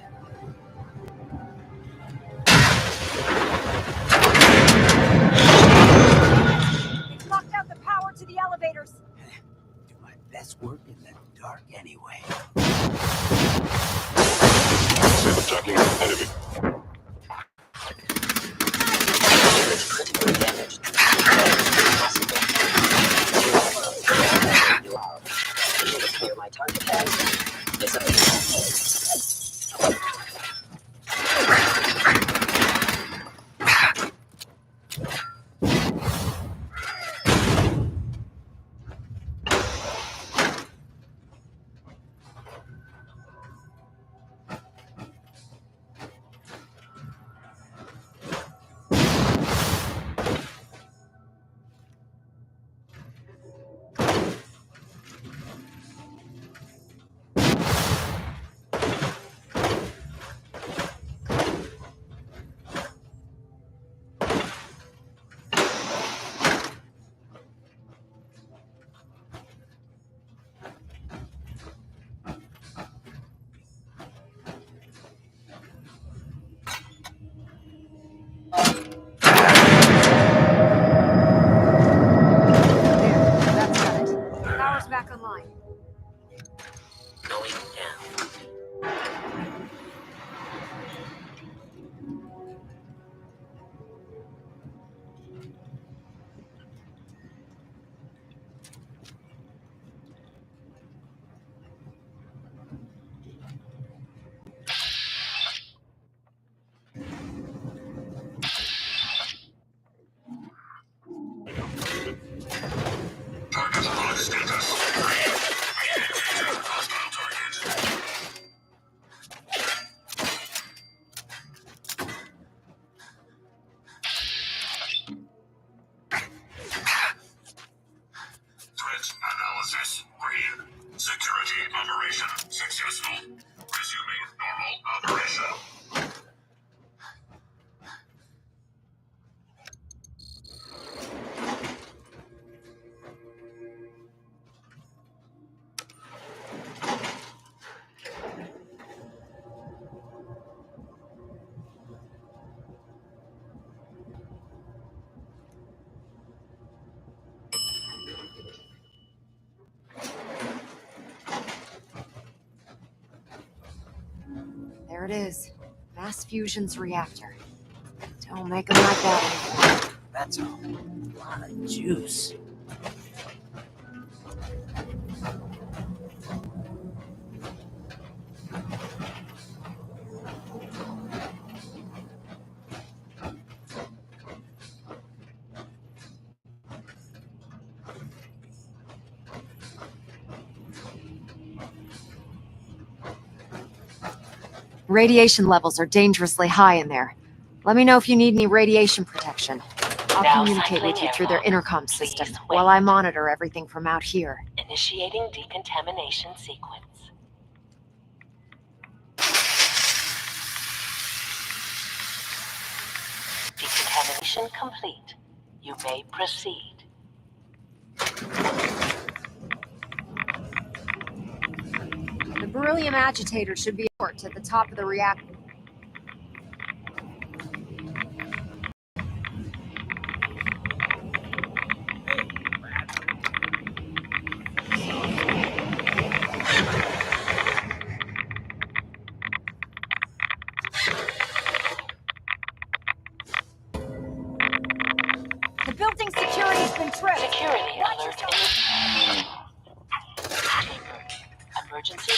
It's locked out the power to the elevators. do my best work in the dark anyway. Attacking enemy. Critically damaged. Clear my target path. Disappear. Power's back online. Going down. Target lock status. Hostile target. Threat analysis green. Security operation successful. Resuming normal operation. There it is. Mass fusion's reactor. Don't make them like that anymore. That's a lot of juice. Radiation levels are dangerously high in there. Let me know if you need any radiation protection. I'll Now communicate with you cycling through their airlock. intercom Please system wait. while I monitor everything from out here. Initiating decontamination sequence. Decontamination complete. You may proceed. The beryllium agitator should be at the top of the reactor. The building security's been tripped. Security alert. Emergency.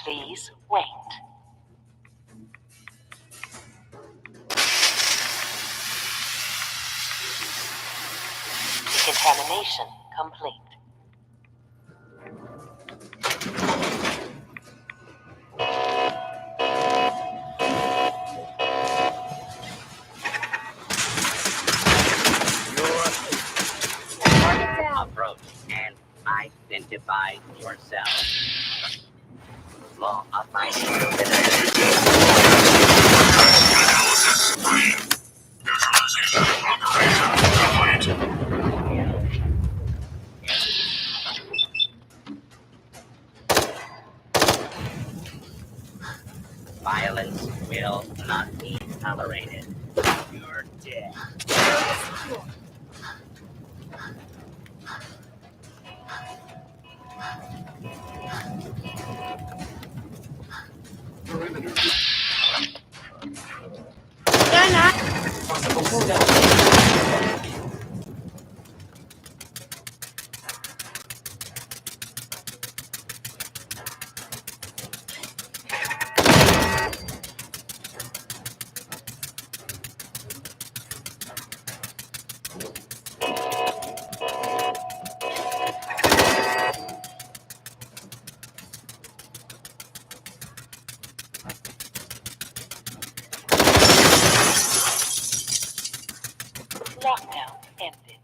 Please wait. Decontamination complete. Approach and identify yourself. Law of my Violence will not be tolerated. You're dead. Lockdown ended.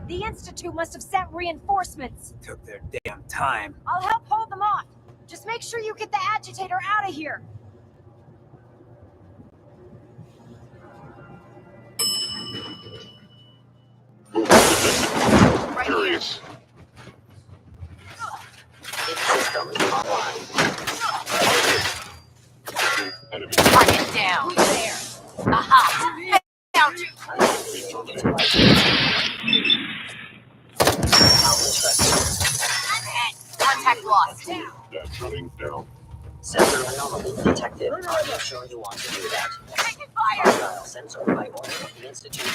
The Institute must have sent reinforcements. Took their damn time. I'll help hold them off. Just make sure you get the agitator out of here. Right here. Its systems online. Target down. There. Aha! Found you. Contact lost. That's running down. Sensor anomaly detected. Are you sure you want to do that? Taking fire! Hostile sensor by order of the Institute.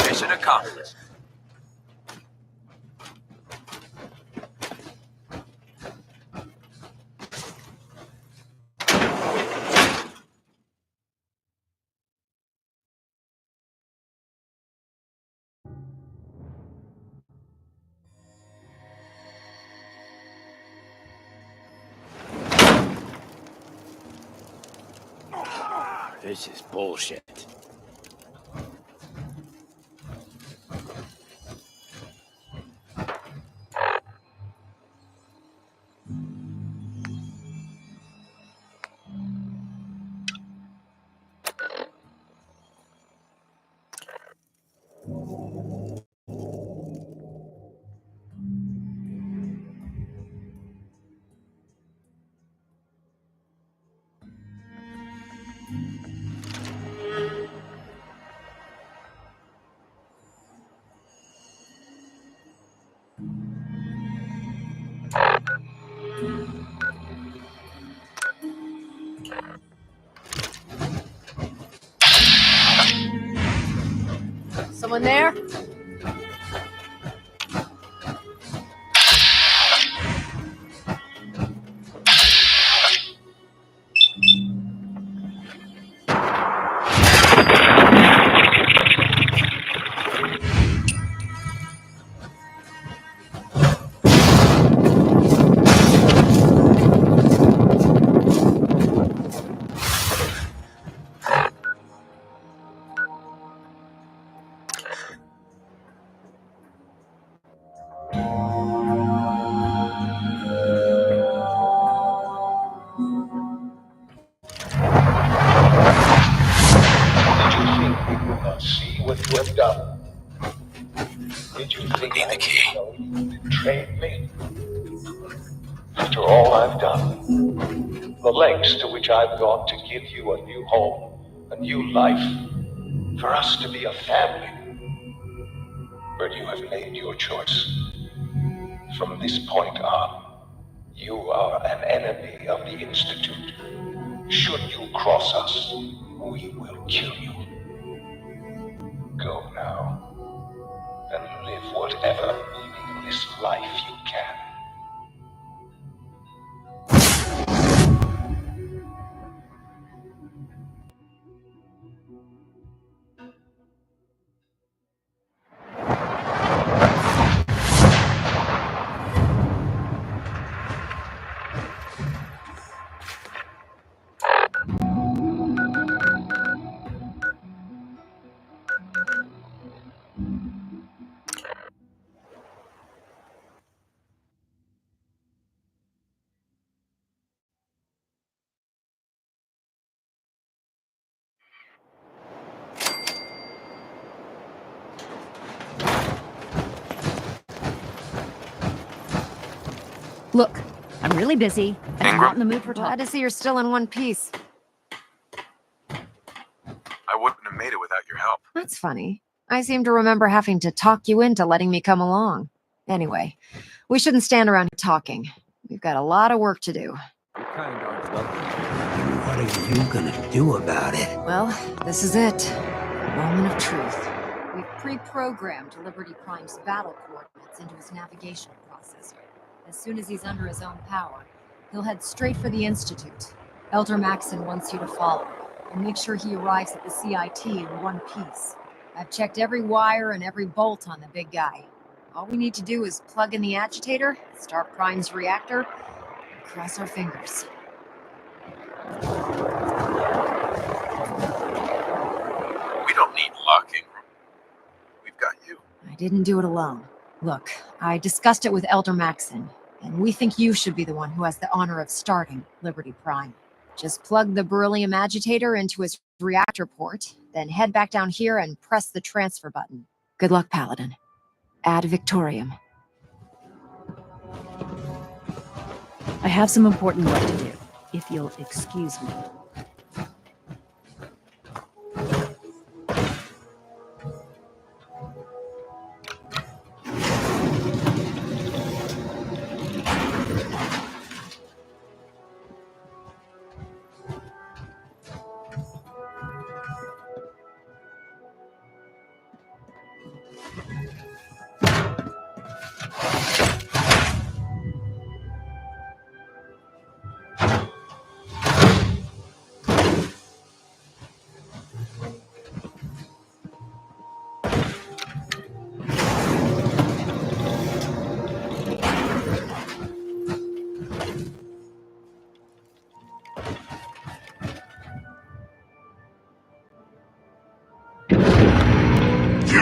Mission accomplished. This is bullshit. Someone there? See what you have done. Did you think the key? You betrayed me? After all I've done, the lengths to which I've gone to give you a new home, a new life, for us to be a family. But you have made your choice. From this point on, you are an enemy of the Institute. Should you cross us, we will kill you. Go now, and live whatever meaningless life you can. Look, I'm really busy, and I'm not in the mood for talking. Glad to see you're still in one piece. I wouldn't have made it without your help. That's funny. I seem to remember having to talk you into letting me come along. Anyway, we shouldn't stand around talking. We've got a lot of work to do. What are you gonna do about it? Well, this is it. Moment of truth. We've pre-programmed Liberty Prime's battle coordinates into his navigation processor. As soon as he's under his own power, he'll head straight for the Institute. Elder Maxon wants you to follow, and make sure he arrives at the CIT in one piece. I've checked every wire and every bolt on the big guy. All we need to do is plug in the agitator, start Prime's reactor, and cross our fingers. We don't need luck, Ingram. We've got you. I didn't do it alone. Look, I discussed it with Elder Maxon, and we think you should be the one who has the honor of starting Liberty Prime. Just plug the beryllium agitator into his reactor port, then head back down here and press the transfer button. Good luck, Paladin. Ad Victoriam. I have some important work to do, if you'll excuse me.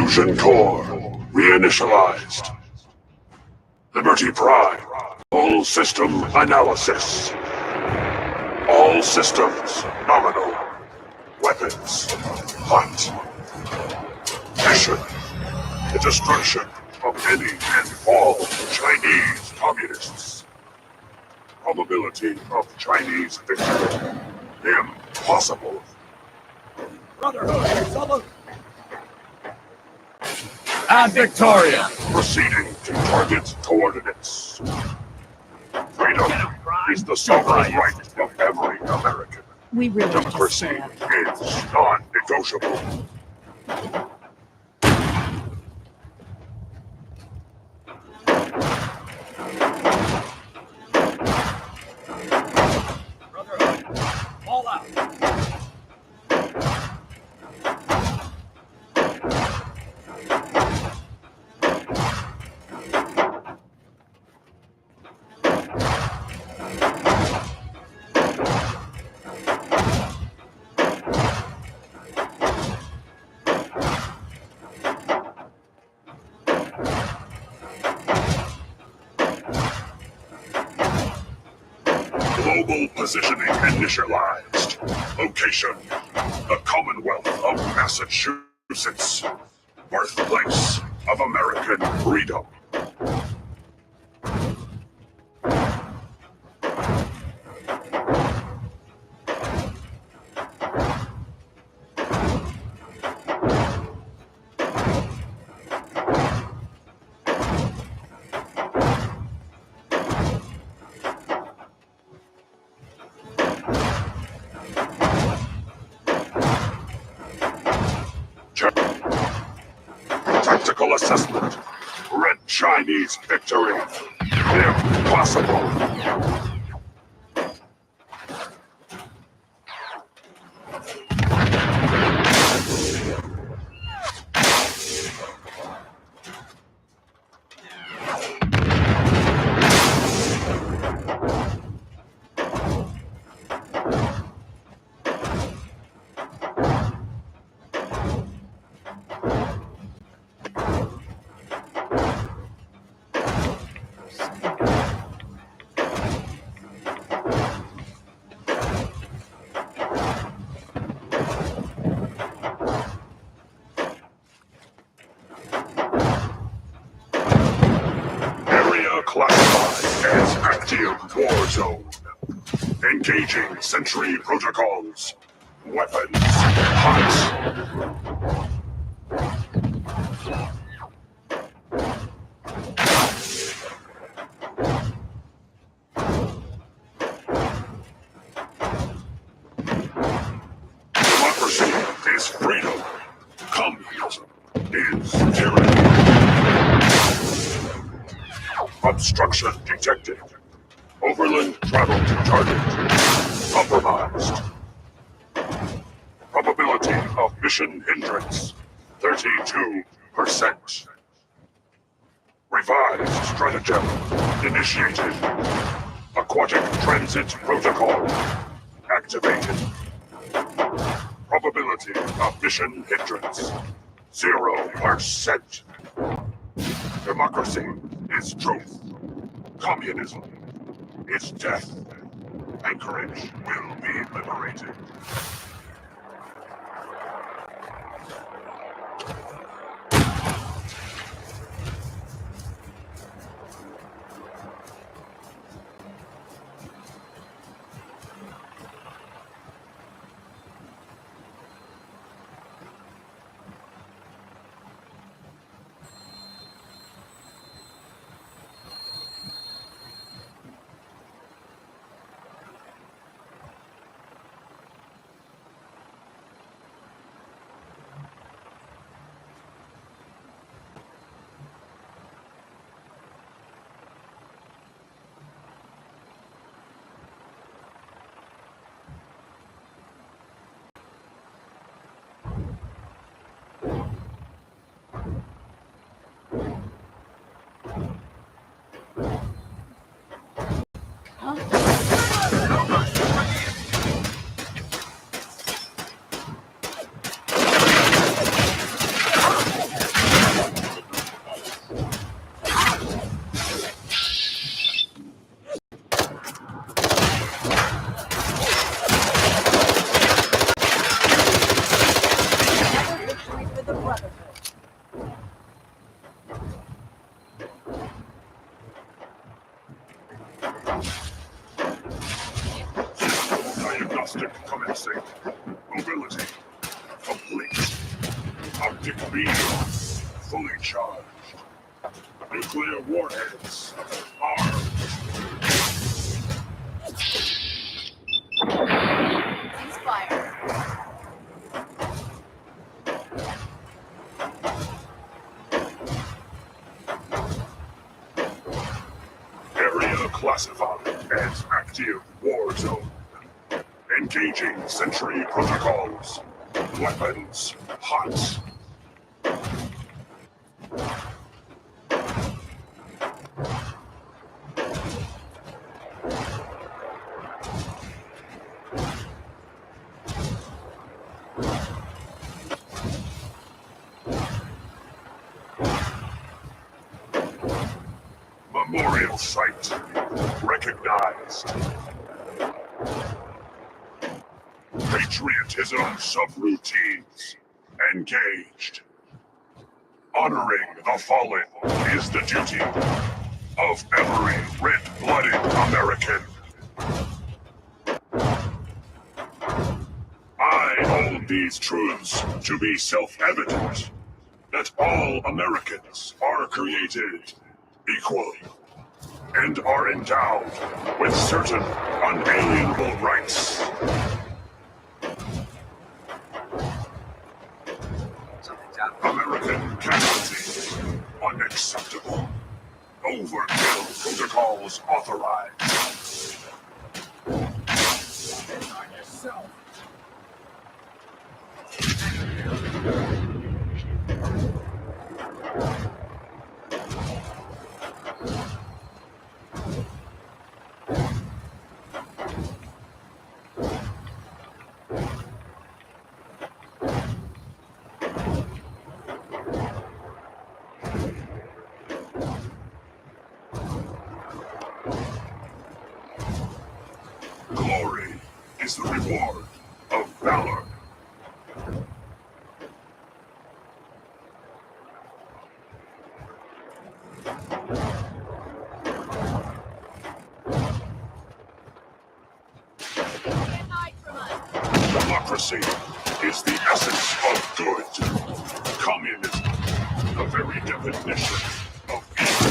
Fusion core reinitialized. Liberty Prime. Full system analysis. All systems nominal. Weapons hot. Mission: the destruction of any and all Chinese communists. Probability of Chinese victory: impossible. Brotherhood, someone. And Victoria! Proceeding to target coordinates. Freedom is the sovereign right of every American. We really just Democracy set up. is non-negotiable. Brotherhood, all out. Global positioning initialized. Location: the Commonwealth of Massachusetts. Birthplace of American freedom. Tactical assessment. Red Chinese victory. Impossible. Area classified as active war zone. Engaging sentry protocols. Weapons hot. Democracy is freedom. Communism is tyranny. Obstruction detected. Overland travel to target. Compromised. Probability of mission hindrance: 32%. Revised stratagem initiated. Aquatic transit protocol activated. Probability of mission hindrance: 0%. Democracy is truth. Communism is death. Anchorage will be liberated. Brotherhood. Diagnostic commencing. Mobility complete. Optic beam fully charged. Nuclear warheads armed. Ceasefire. Area classified as active war zone. Engaging sentry protocols. Weapons hot. Memorial site recognized. Patriotism subroutines engaged. Honoring the fallen is the duty of every red-blooded American. I hold these truths to be self-evident, that all Americans are created equal and are endowed with certain unalienable rights. American casualties unacceptable. Overkill protocols authorized. On yourself. Glory is the reward of valor. Democracy is the essence of good. Communism, the very definition of evil.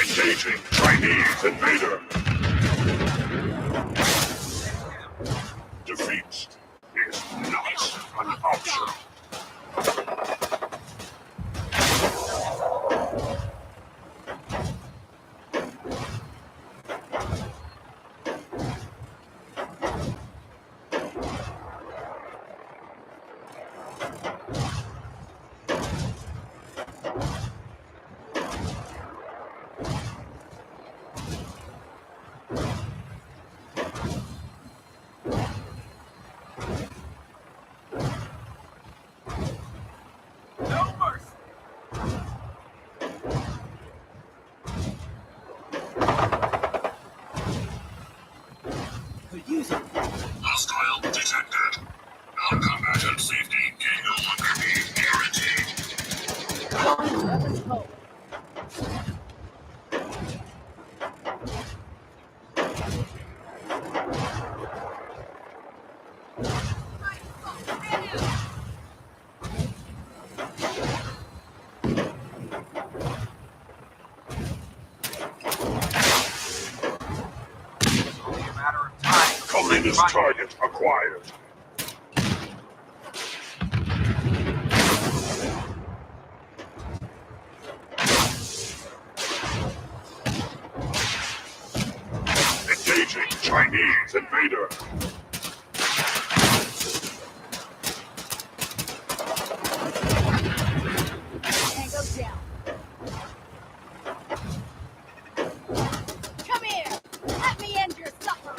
Engaging Chinese invader. Defeat is not an option. No mercy. Could use it. Hostile detected. Non-combatant safety gain no longer be guaranteed. Weapons cold. Collision's target acquired. Engaging Chinese invader. Tango down. Come here. Let me end your suffering.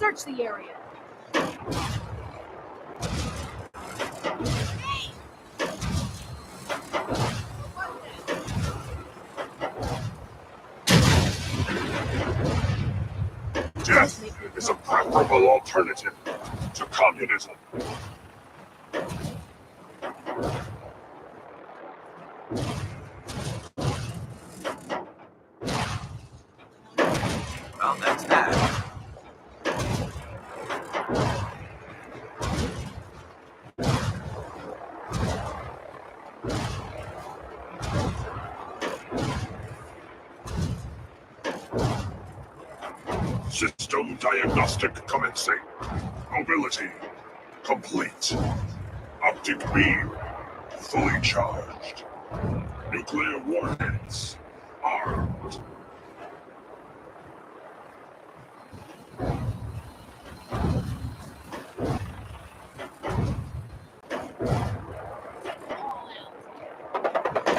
Search the area. Death is a preferable alternative to communism. Well, that's that. System diagnostic commencing. Mobility complete. Optic beam fully charged. Nuclear warheads armed.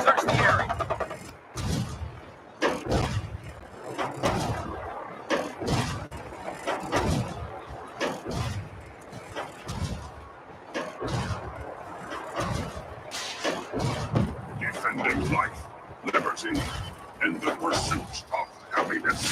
Search the area. Defending life, liberty, and the pursuit of happiness.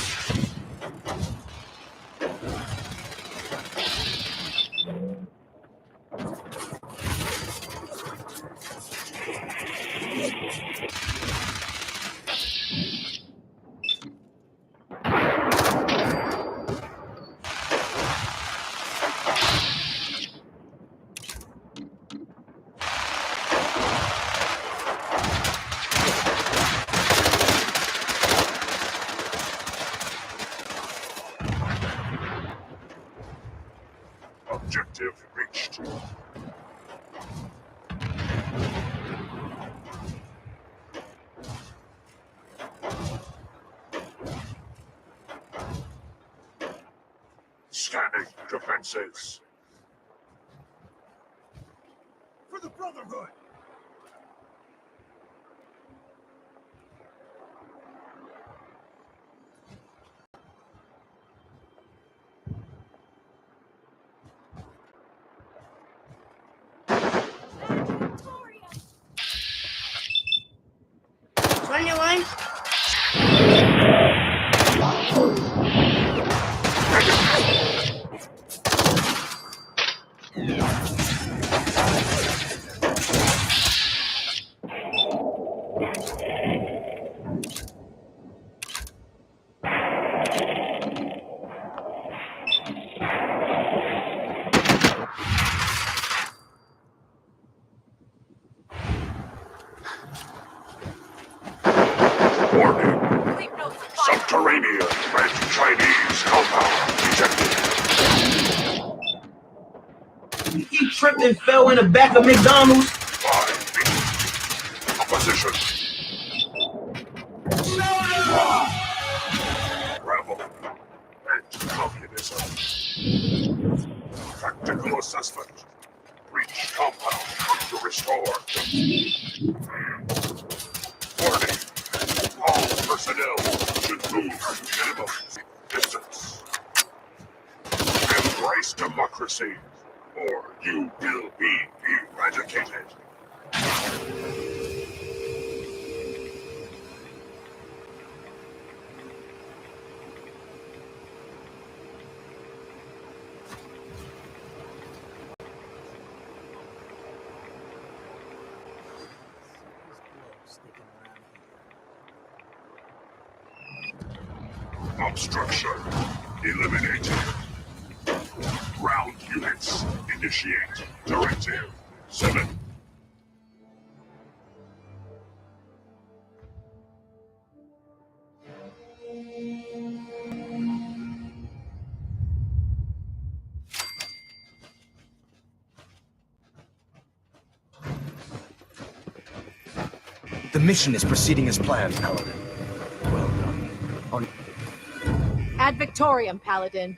Objective reached. Scanning defenses. For the Brotherhood! Run your line. Warning. Subterranean red Chinese compound detected. He tripped and fell in the back of McDonald's. 5 feet. Opposition. Rebel and communism. Practical assessment. Breach compound to restore. Warning. All personnel should move minimum distance. Embrace democracy, or you will be eradicated. Obstruction eliminated. Ground units initiate directive 7. The mission is proceeding as planned, Paladin. Well done. Ad Victoriam, Paladin.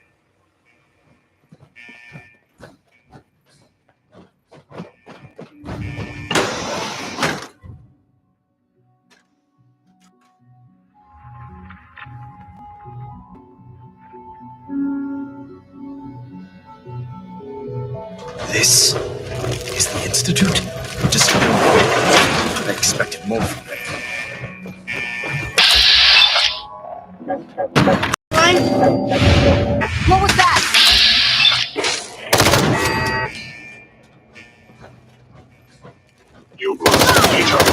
This is the Institute? I expected more from them. What was that? You must each other.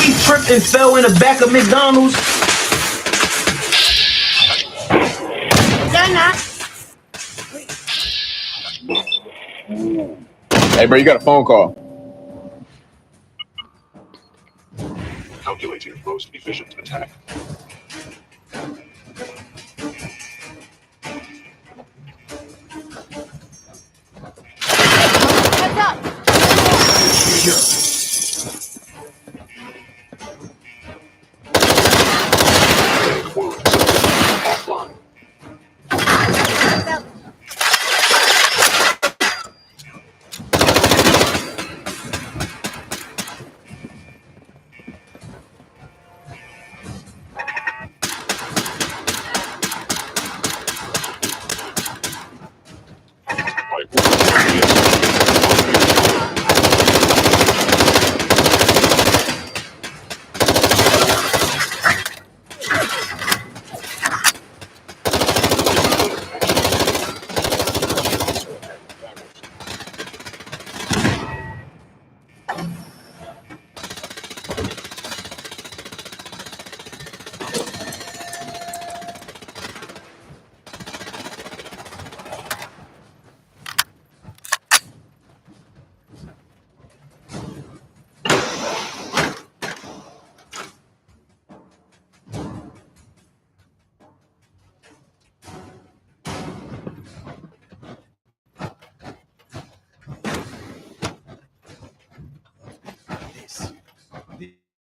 He tripped and fell in the back of McDonald's. Hey, bro, you got a phone call. Calculating most efficient attack. Heads up! Offline.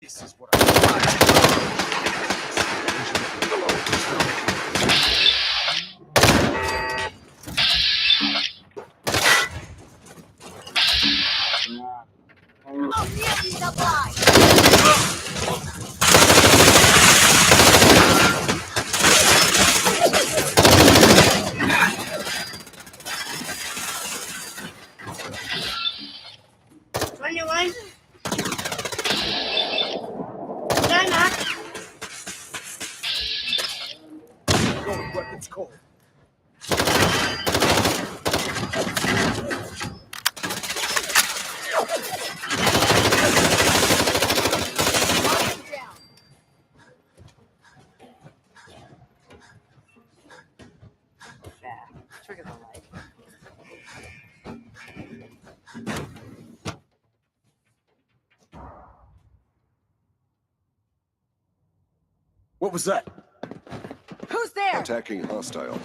This is what weapons cold. Trigger the light. What was that? Who's there? Attacking hostile.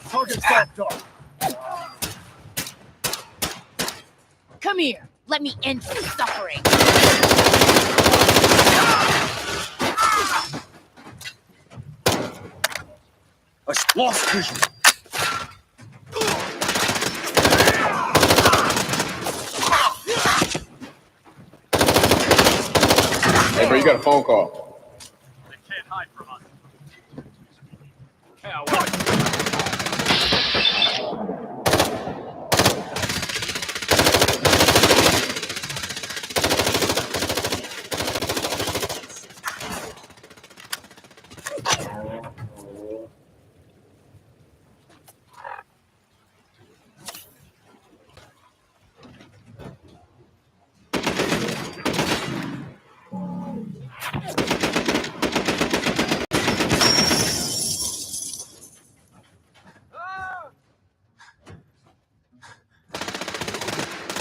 Target stopped off. Come here. Let me end your suffering. I lost vision. Hey, bro, you got a phone call. They can't hide from us.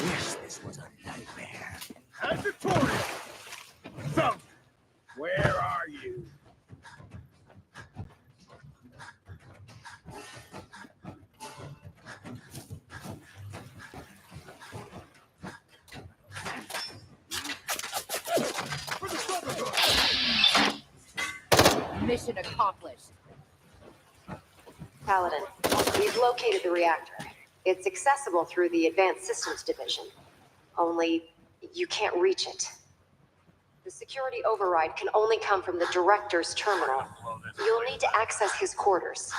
Wish this was a nightmare. Victoria! Thump! Where are you? Mission accomplished. Paladin, we've located the reactor. It's accessible through the Advanced Systems Division. Only, you can't reach it. The security override can only come from the Director's terminal. You'll need to access his quarters.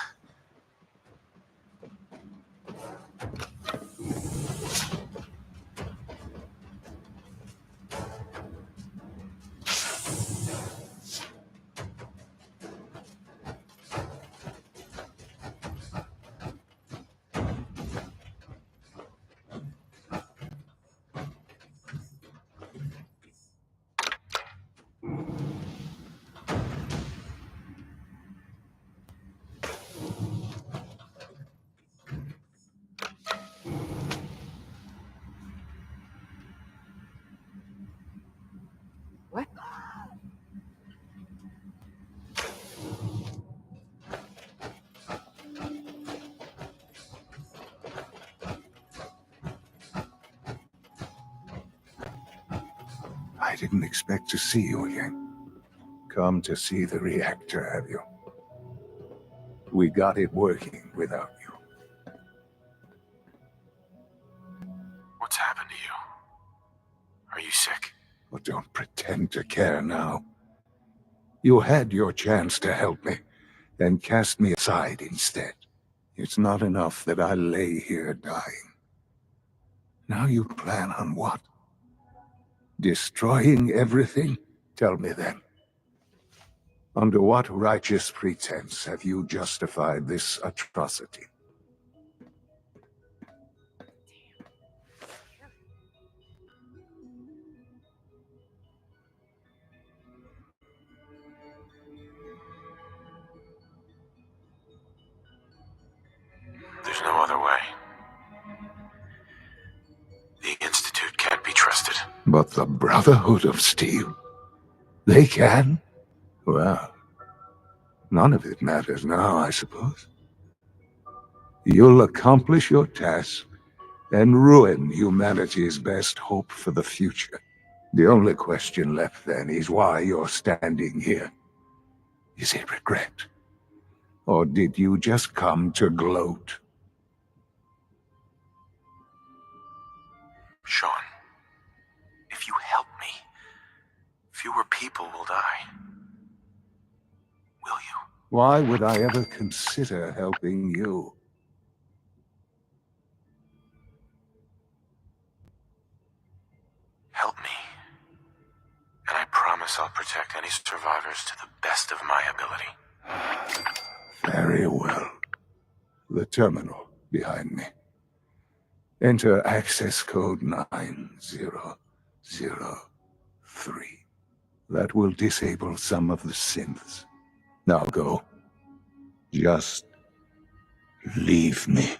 What? I didn't expect to see you again. Come to see the reactor, have you? We got it working without you. What's happened to you? Are you sick? But don't pretend to care now. You had your chance to help me, then cast me aside instead. It's not enough that I lay here dying. Now you plan on what? Destroying everything? Tell me then. Under what righteous pretense have you justified this atrocity? There's no other way. The Institute can't be trusted. But the Brotherhood of Steel? They can? Well, none of it matters now, I suppose. You'll accomplish your task and ruin humanity's best hope for the future. The only question left then is why you're standing here. Is it regret? Or did you just come to gloat? Sean, if you help me, fewer people will die. Will you? Why would I ever consider helping you? Help me. And I promise I'll protect any survivors to the best of my ability. Very well. The terminal behind me. Enter access code 9003. That will disable some of the synths. Now go. Just leave me.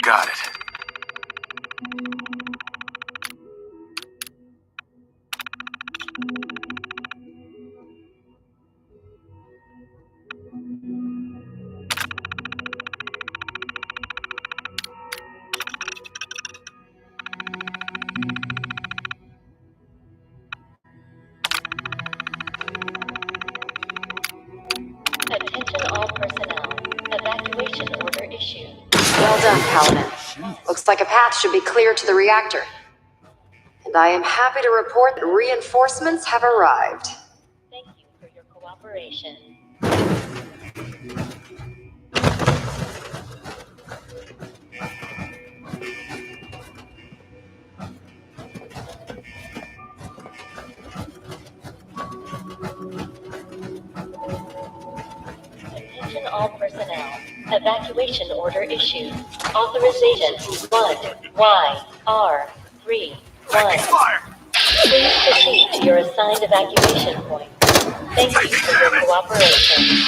Got it. Attention all personnel. Evacuation order issued. Well done, Paladin. Looks like a path should be clear to the reactor. And I am happy to report that reinforcements have arrived. Thank you for your cooperation. Attention all personnel. Evacuation order issued. Authorization 1YR31. Please proceed to your assigned evacuation point. Thank you for your cooperation.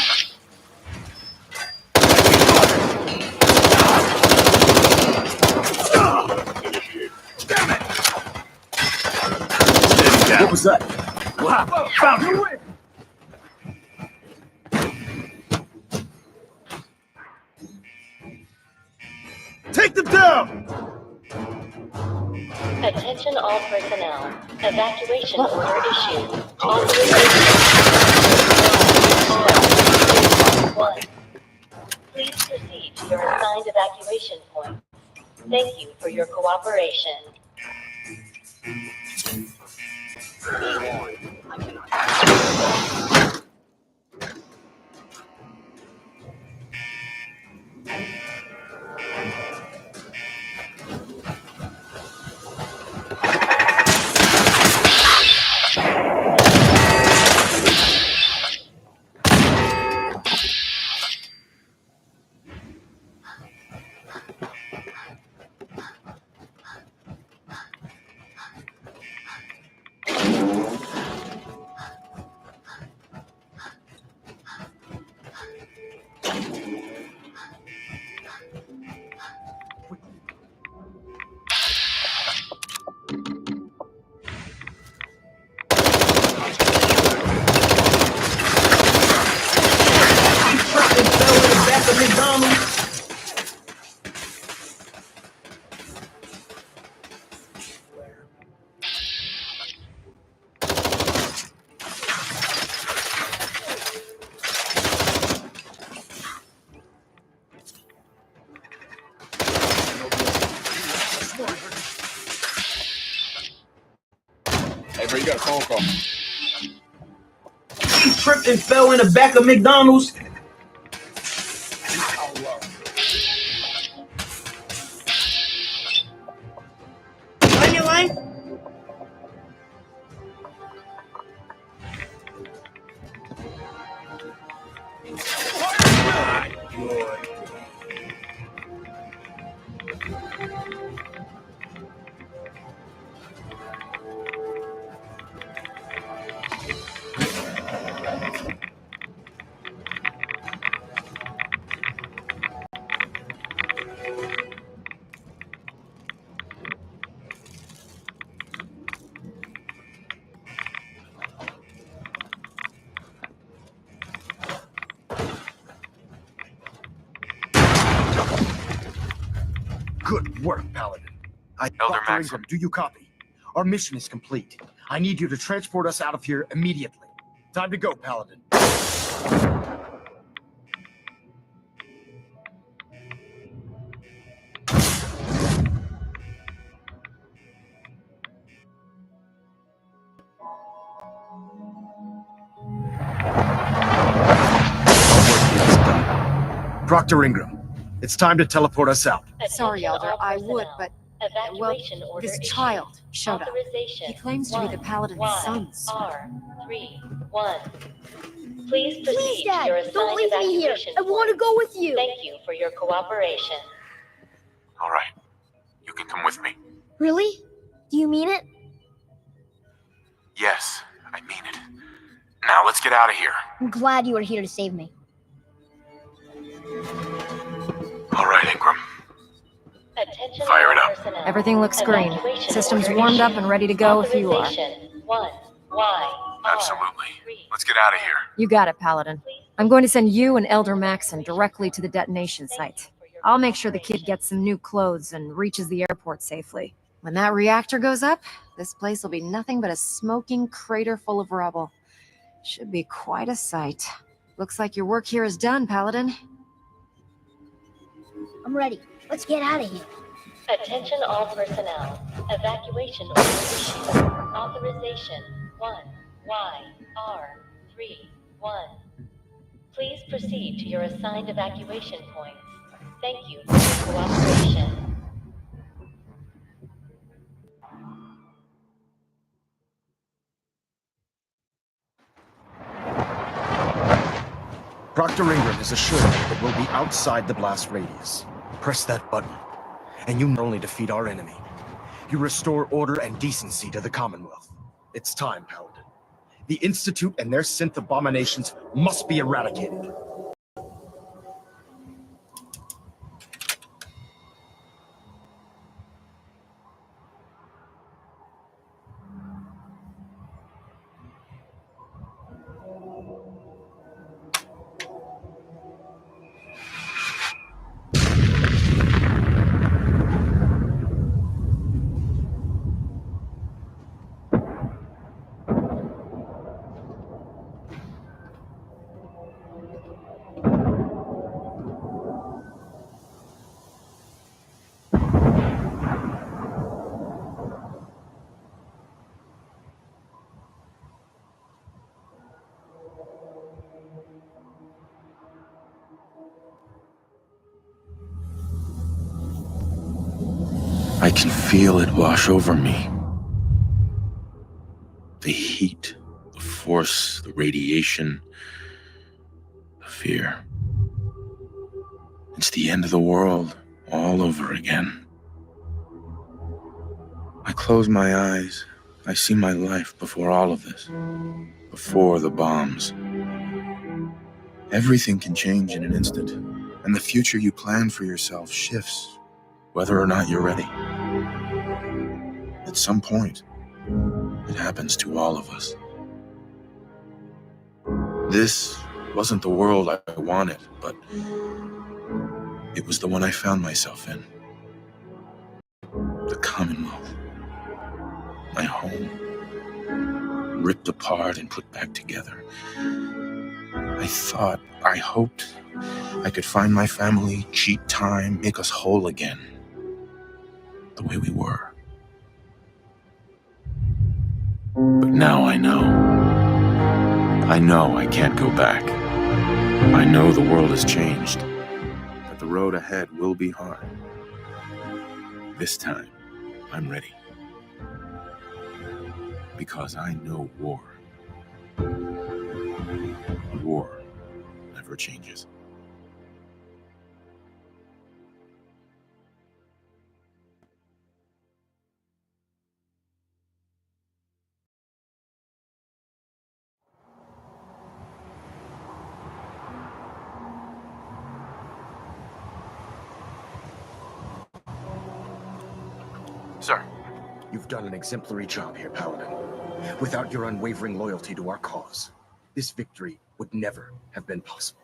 What was that? Wow, found you! Take them down! Attention all personnel. Evacuation order issued. Authorization 1. Please proceed to your assigned evacuation point. Thank you for your cooperation. Hey, bro, you got a phone call. He tripped and fell in the back of McDonald's. On your line? Good work, Paladin. Elder Dr. Maxim. Ingram, do you copy? Our mission is complete. I need you to transport us out of here immediately. Time to go, Paladin. Dr. Ingram, it's time to teleport us out. Sorry, Elder, I would, but... Well, Evacuation order this issued. child showed up. Authorization He claims to be the Paladin's son. R31. Please proceed Please, to Dad, your assigned don't leave me here. evacuation I want to go with you. Thank you for your cooperation. All right. You can come with me. Really? Do you mean it? Yes, I mean it. Now let's get out of here. I'm glad you are here to save me. All right, Ingram. Attention Fire it all up. personnel. Everything looks green. Evacuation Systems order warmed up issued. and ready to go if you are. Authorization 1YR. Absolutely. Let's get out of here. You got it, Paladin. I'm going to send you and Elder Maxon directly to the detonation site. I'll make sure the kid gets some new clothes and reaches the airport safely. When that reactor goes up, this place will be nothing but a smoking crater full of rubble. Should be quite a sight. Looks like your work here is done, Paladin. I'm ready. Let's get out of here. Attention all personnel. Evacuation order issued. Authorization 1YR31. Please proceed to your assigned evacuation points. Thank you for your cooperation. Proctor Ingram has assured me that we'll be outside the blast radius. Press that button, and you not only defeat our enemy, you restore order and decency to the Commonwealth. It's time, Paladin. The Institute and their synth abominations must be eradicated. I can feel it wash over me. The heat, the force, the radiation, the fear. It's the end of the world all over again. I close my eyes. I see my life before all of this. Before the bombs. Everything can change in an instant, and the future you plan for yourself shifts, whether or not you're ready. At some point, it happens to all of us. This wasn't the world I wanted, but it was the one I found myself in. The Commonwealth. My home. Ripped apart and put back together. I hoped I could find my family, cheat time, make us whole again. The way we were. But now I know. I know I can't go back. I know the world has changed. But the road ahead will be hard. This time, I'm ready. Because I know war. War never changes. Sir. You've done an exemplary job here, Paladin. Without your unwavering loyalty to our cause, this victory would never have been possible.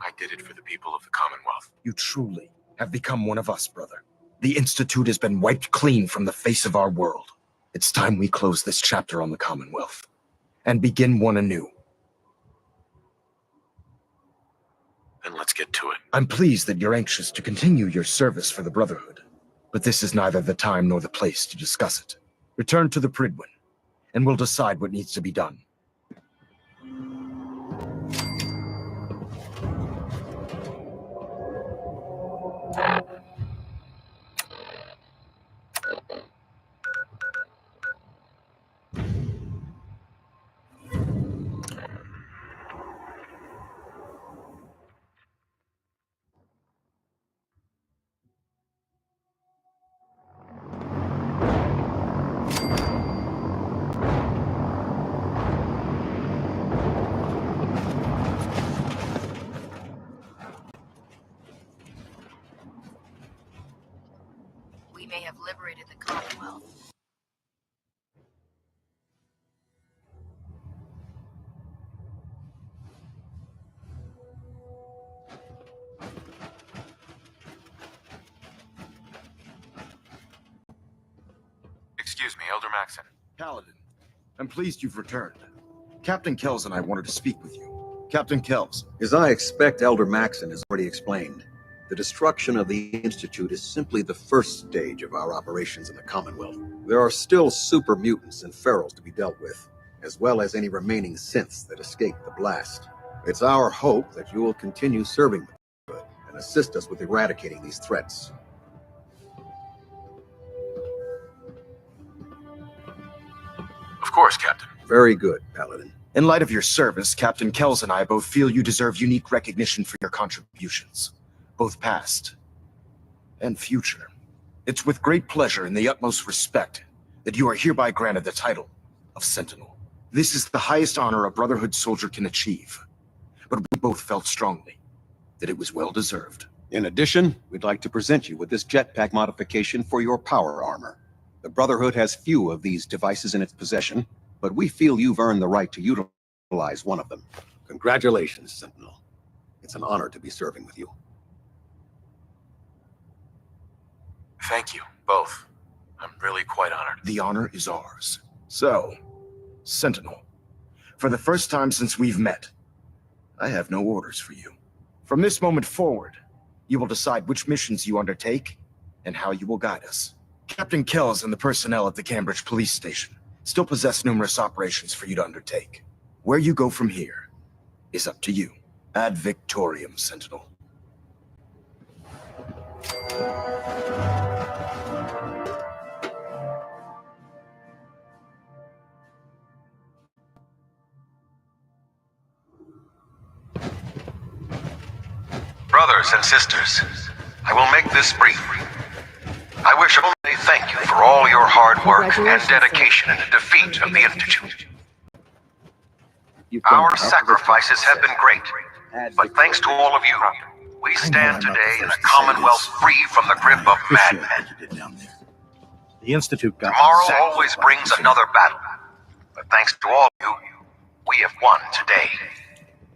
I did it for the people of the Commonwealth. You truly have become one of us, brother. The Institute has been wiped clean from the face of our world. It's time we close this chapter on the Commonwealth and begin one anew. Then let's get to it. I'm pleased that you're anxious to continue your service for the Brotherhood, but this is neither the time nor the place to discuss it. Return to the Pridwin, and we'll decide what needs to be done. We may have liberated the Commonwealth. Excuse me, Elder Maxon. Paladin, I'm pleased you've returned. Captain Kells and I wanted to speak with you. Captain Kells. As I expect Elder Maxon has already explained, the destruction of the Institute is simply the first stage of our operations in the Commonwealth. There are still super mutants and ferals to be dealt with, as well as any remaining synths that escaped the blast. It's our hope that you will continue serving the Brotherhood and assist us with eradicating these threats. Of course, Captain. Very good, Paladin. In light of your service, Captain Kells and I both feel you deserve unique recognition for your contributions, both past and future. It's with great pleasure and the utmost respect that you are hereby granted the title of Sentinel. This is the highest honor a Brotherhood soldier can achieve, but we both felt strongly that it was well deserved. In addition, we'd like to present you with this jetpack modification for your power armor. The Brotherhood has few of these devices in its possession, but we feel you've earned the right to utilize one of them. Congratulations, Sentinel. It's an honor to be serving with you. Thank you, both. I'm really quite honored. The honor is ours. So, Sentinel, for the first time since we've met, I have no orders for you. From this moment forward, you will decide which missions you undertake and how you will guide us. Captain Kells and the personnel at the Cambridge Police Station still possess numerous operations for you to undertake. Where you go from here is up to you. Ad Victoriam, Sentinel. Brothers and sisters, I will make this brief. I wish only to thank you for all your hard work and dedication in the defeat of the Institute. Our sacrifices have been great, but thanks to all of you, we stand today in a Commonwealth free from the grip of madmen. The Institute got Tomorrow always brings another battle, but thanks to all of you, we have won today.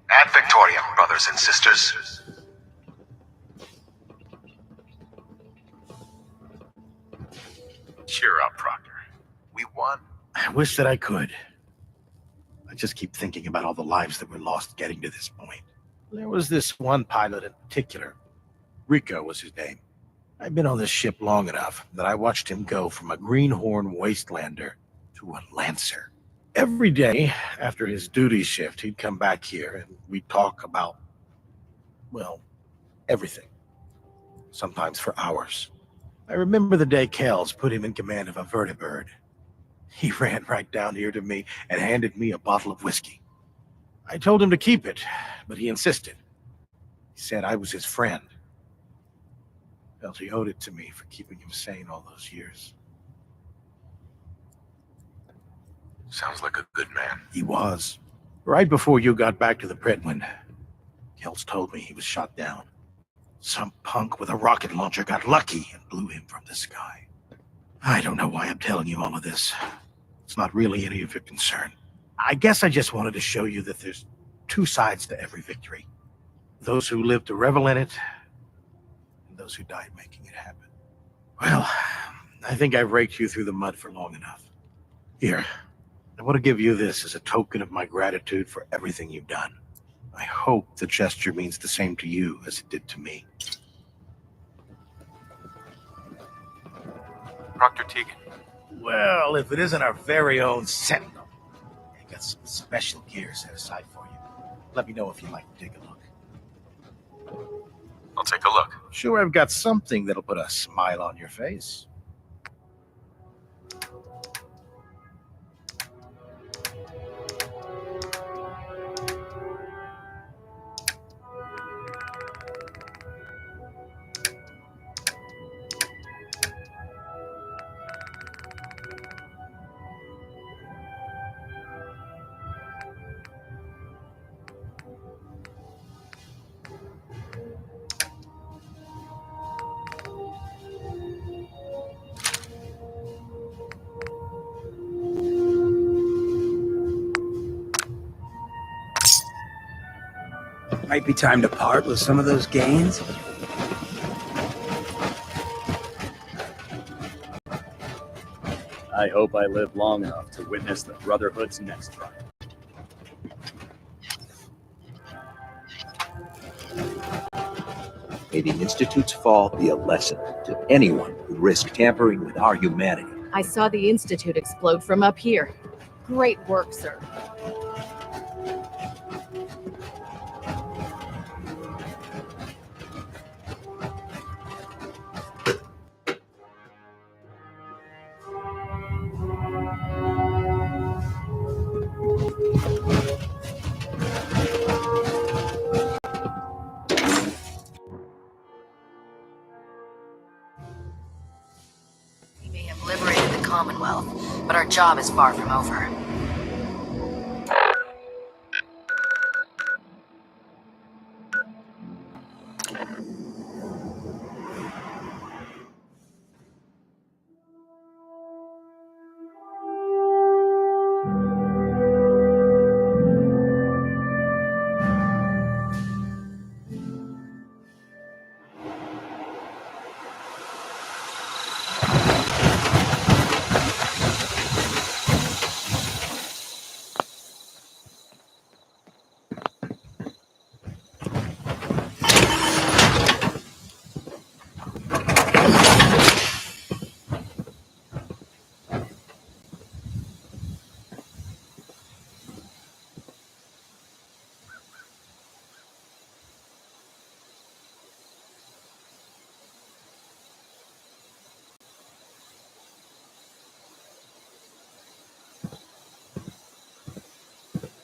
Ad Victoriam, brothers and sisters. Cheer up, Proctor. We won. I wish that I could. I just keep thinking about all the lives that were lost getting to this point. There was this one pilot in particular. Rico was his name. I'd been on this ship long enough that I watched him go from a greenhorn wastelander to a lancer. Every day after his duty shift, he'd come back here and we'd talk about, well, everything. Sometimes for hours. I remember the day Kells put him in command of a vertibird. He ran right down here to me and handed me a bottle of whiskey. I told him to keep it, but he insisted. He said I was his friend. Felt he owed it to me for keeping him sane all those years. Sounds like a good man. He was. Right before you got back to the Prydwen, Kells told me he was shot down. Some punk with a rocket launcher got lucky and blew him from the sky. I don't know why I'm telling you all of this. It's not really any of your concern. I guess I just wanted to show you that there's two sides to every victory. Those who live to revel in it, and those who died making it happen. Well, I think I've raked you through the mud for long enough. Here, I want to give you this as a token of my gratitude for everything you've done. I hope the gesture means the same to you as it did to me. Proctor Tegan. Well, if it isn't our very own Sentinel, I got some special gear set aside for you. Let me know if you'd like to take a look. I'll take a look. Sure, I've got something that'll put a smile on your face. Might be time to part with some of those gains. I hope I live long enough to witness the Brotherhood's next trial. May the Institute's fall be a lesson to anyone who risks tampering with our humanity. I saw the Institute explode from up here. Great work, sir. We may have liberated the Commonwealth, but our job is far from over.